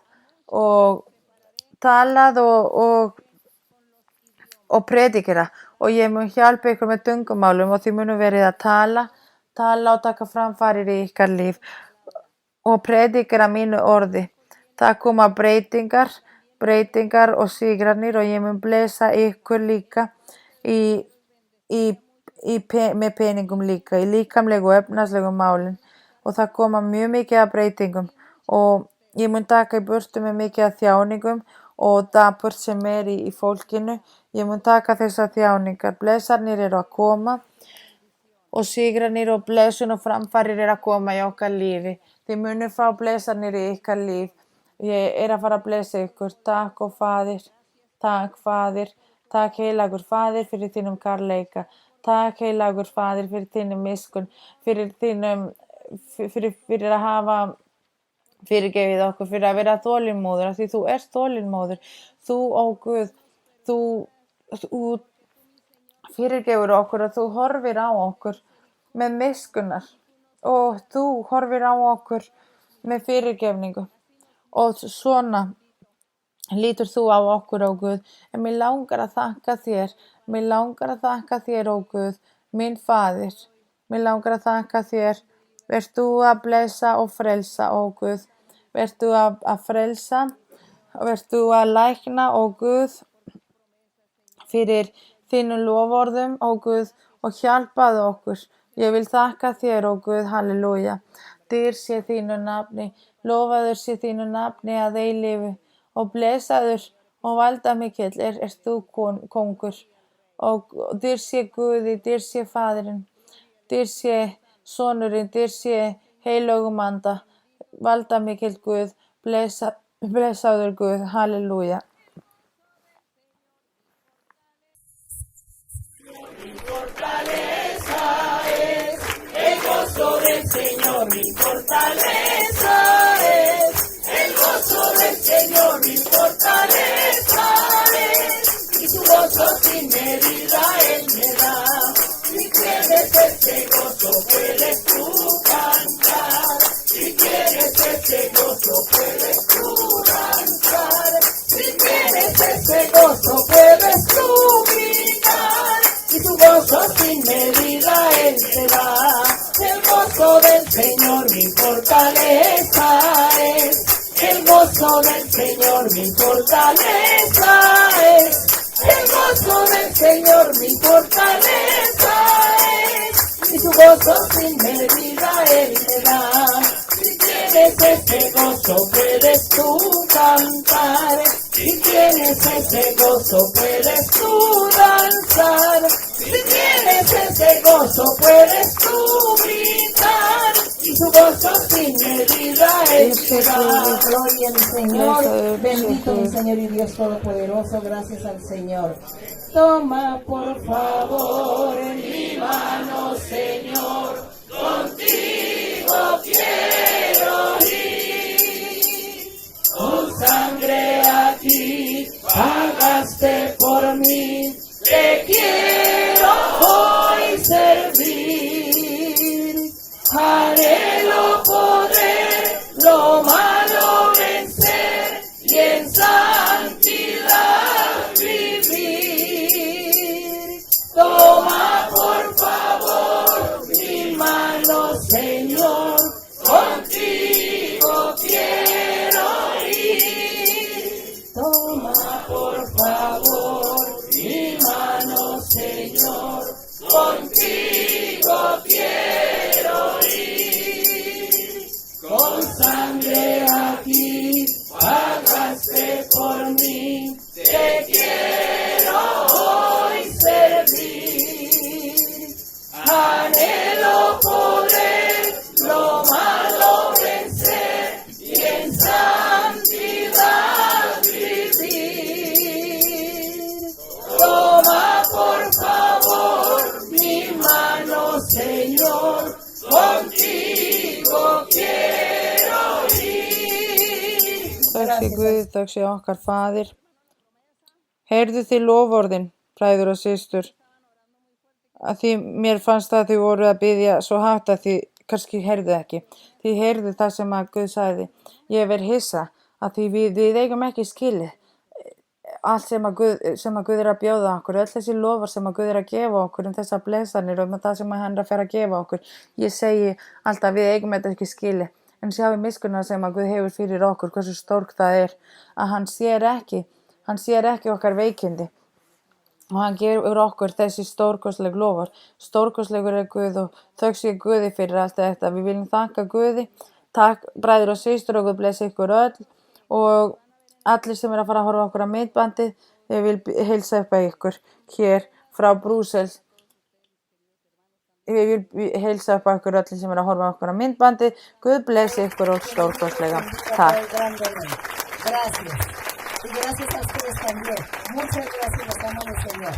og predikera, og ég mun hjálpa ykkur með tungumálum, og þið munu verið að tala og taka framfarir í ykkar líf og predikera mínu orði. Það koma breytingar og sigrarnir, og ég mun blessa ykkur líka með peningum líka, í líkamlegu og efnahagslegu málin, og það koma mjög mikið af breytingum, og ég mun taka í burtu með mikið af þjáningum og dapurt sem í fólkinu. Ég mun taka þessar þjáningar. Blessarnir eru að koma, og sigrarnir og blessun og framfarir eru að koma í okkar lífi. Þið munið fá blessarnir í ykkar líf. Ég er að fara að blessa ykkur. Takk og Faðir, takk Faðir, takk heilagur Faðir fyrir þínum kærleika. Takk heilagur Faðir fyrir þínum miskunn, fyrir að hafa fyrirgefið okkur, fyrir að vera þolinmóður, af því þú ert þolinmóður. Þú, ó Guð, þú fyrirgefur okkur, og þú horfir á okkur með miskunnar, og þú horfir á okkur með fyrirgefningu, og svona lítur þú á okkur, ó Guð. En mig langar að þakka þér, ó Guð, minn Faðir. Mig langar að þakka þér. Vert þú að blessa og frelsa, ó Guð. Vert þú að frelsa, vert þú að lækna, ó Guð, fyrir þínum loforðum, ó Guð, og hjálpaðu okkur. Ég vil þakka þér, ó Guð, halleluja. Dýr sé þínu nafni, lofaður sé þínu nafni að eilífu, og blessaður og valdamikill ert þú kongur. Og dýr sé Guði, dýr sé Faðirinn, dýr sé sonurinn dyr sé heilögum anda, valdamikill Guð, blessaður Guð, halleluja. El gozo del Señor mi fortaleza es. El gozo del Señor mi fortaleza es. Y su gozo sin medida Él me da. Si tienes ese gozo puedes tú cantar. Si tienes ese gozo puedes tú danzar. Si tienes ese gozo puedes tú gritar. Y tu gozo sin medida Él te da. El gozo del Señor mi fortaleza es. El gozo del Señor mi fortaleza es. El gozo del Señor mi fortaleza es. Y tu gozo sin medida Él te da. Si tienes ese gozo puedes tú cantar. Si tienes ese gozo puedes tú danzar. Si tienes ese gozo puedes tú gritar. Y su gozo sin medida Él te da. Gloria al Señor. Bendito mi Señor y Dios Todopoderoso. Gracias al Señor. Toma por favor en mi mano, Señor. Contigo quiero ir. Con sangre aquí pagaste por mí. Te quiero hoy servir. Anhelo poder lo malo vencer y en santidad vivir. Toma por favor mi mano, Señor, contigo quiero ir. Toma por favor mi mano, Señor, contigo quiero ir. Con sangre aquí pagaste por mí. Te quiero hoy servir. Anhelo poder lo malo vencer y en santidad vivir. Toma por favor mi mano, Señor, contigo quiero ir. Þökk sé Guði, þökk sé okkar Faðir. Heyrðu þið loforðin, bræður og systur, að því mér fannst að þið voru að biðja svo hátt að þið kannski heyrðu ekki. Þið heyrðu það sem að Guð sagði. Ég verð hissa að því við eigum ekki skilið allt sem að Guð er að bjóða okkur, öll þessi lofar sem að Guð er að gefa okkur þessar blessanir og það sem að hann er að fara að gefa okkur. Ég segi alltaf við eigum þetta ekki skilið, en sjáum miskunna sem að Guð hefur fyrir okkur, hversu stórt það er, að hann sér ekki okkar veikindi og hann gefur okkur þessi stórkostleg lofar. Stórkostlegur er Guð og þökk sé Guði fyrir allt þetta. Við viljum þakka Guði. Takk bræður og systur og Guð blessi ykkur öll og allir sem er að fara að horfa okkur á myndbandið. Ég vil heilsa upp að ykkur hér frá Brússel. Ég vil heilsa upp að ykkur allir sem er að horfa okkur á myndbandið. Guð blessi ykkur og stórkostlega. Takk. Gracias. Y gracias a ustedes también. Muchas gracias, los amo, Señor.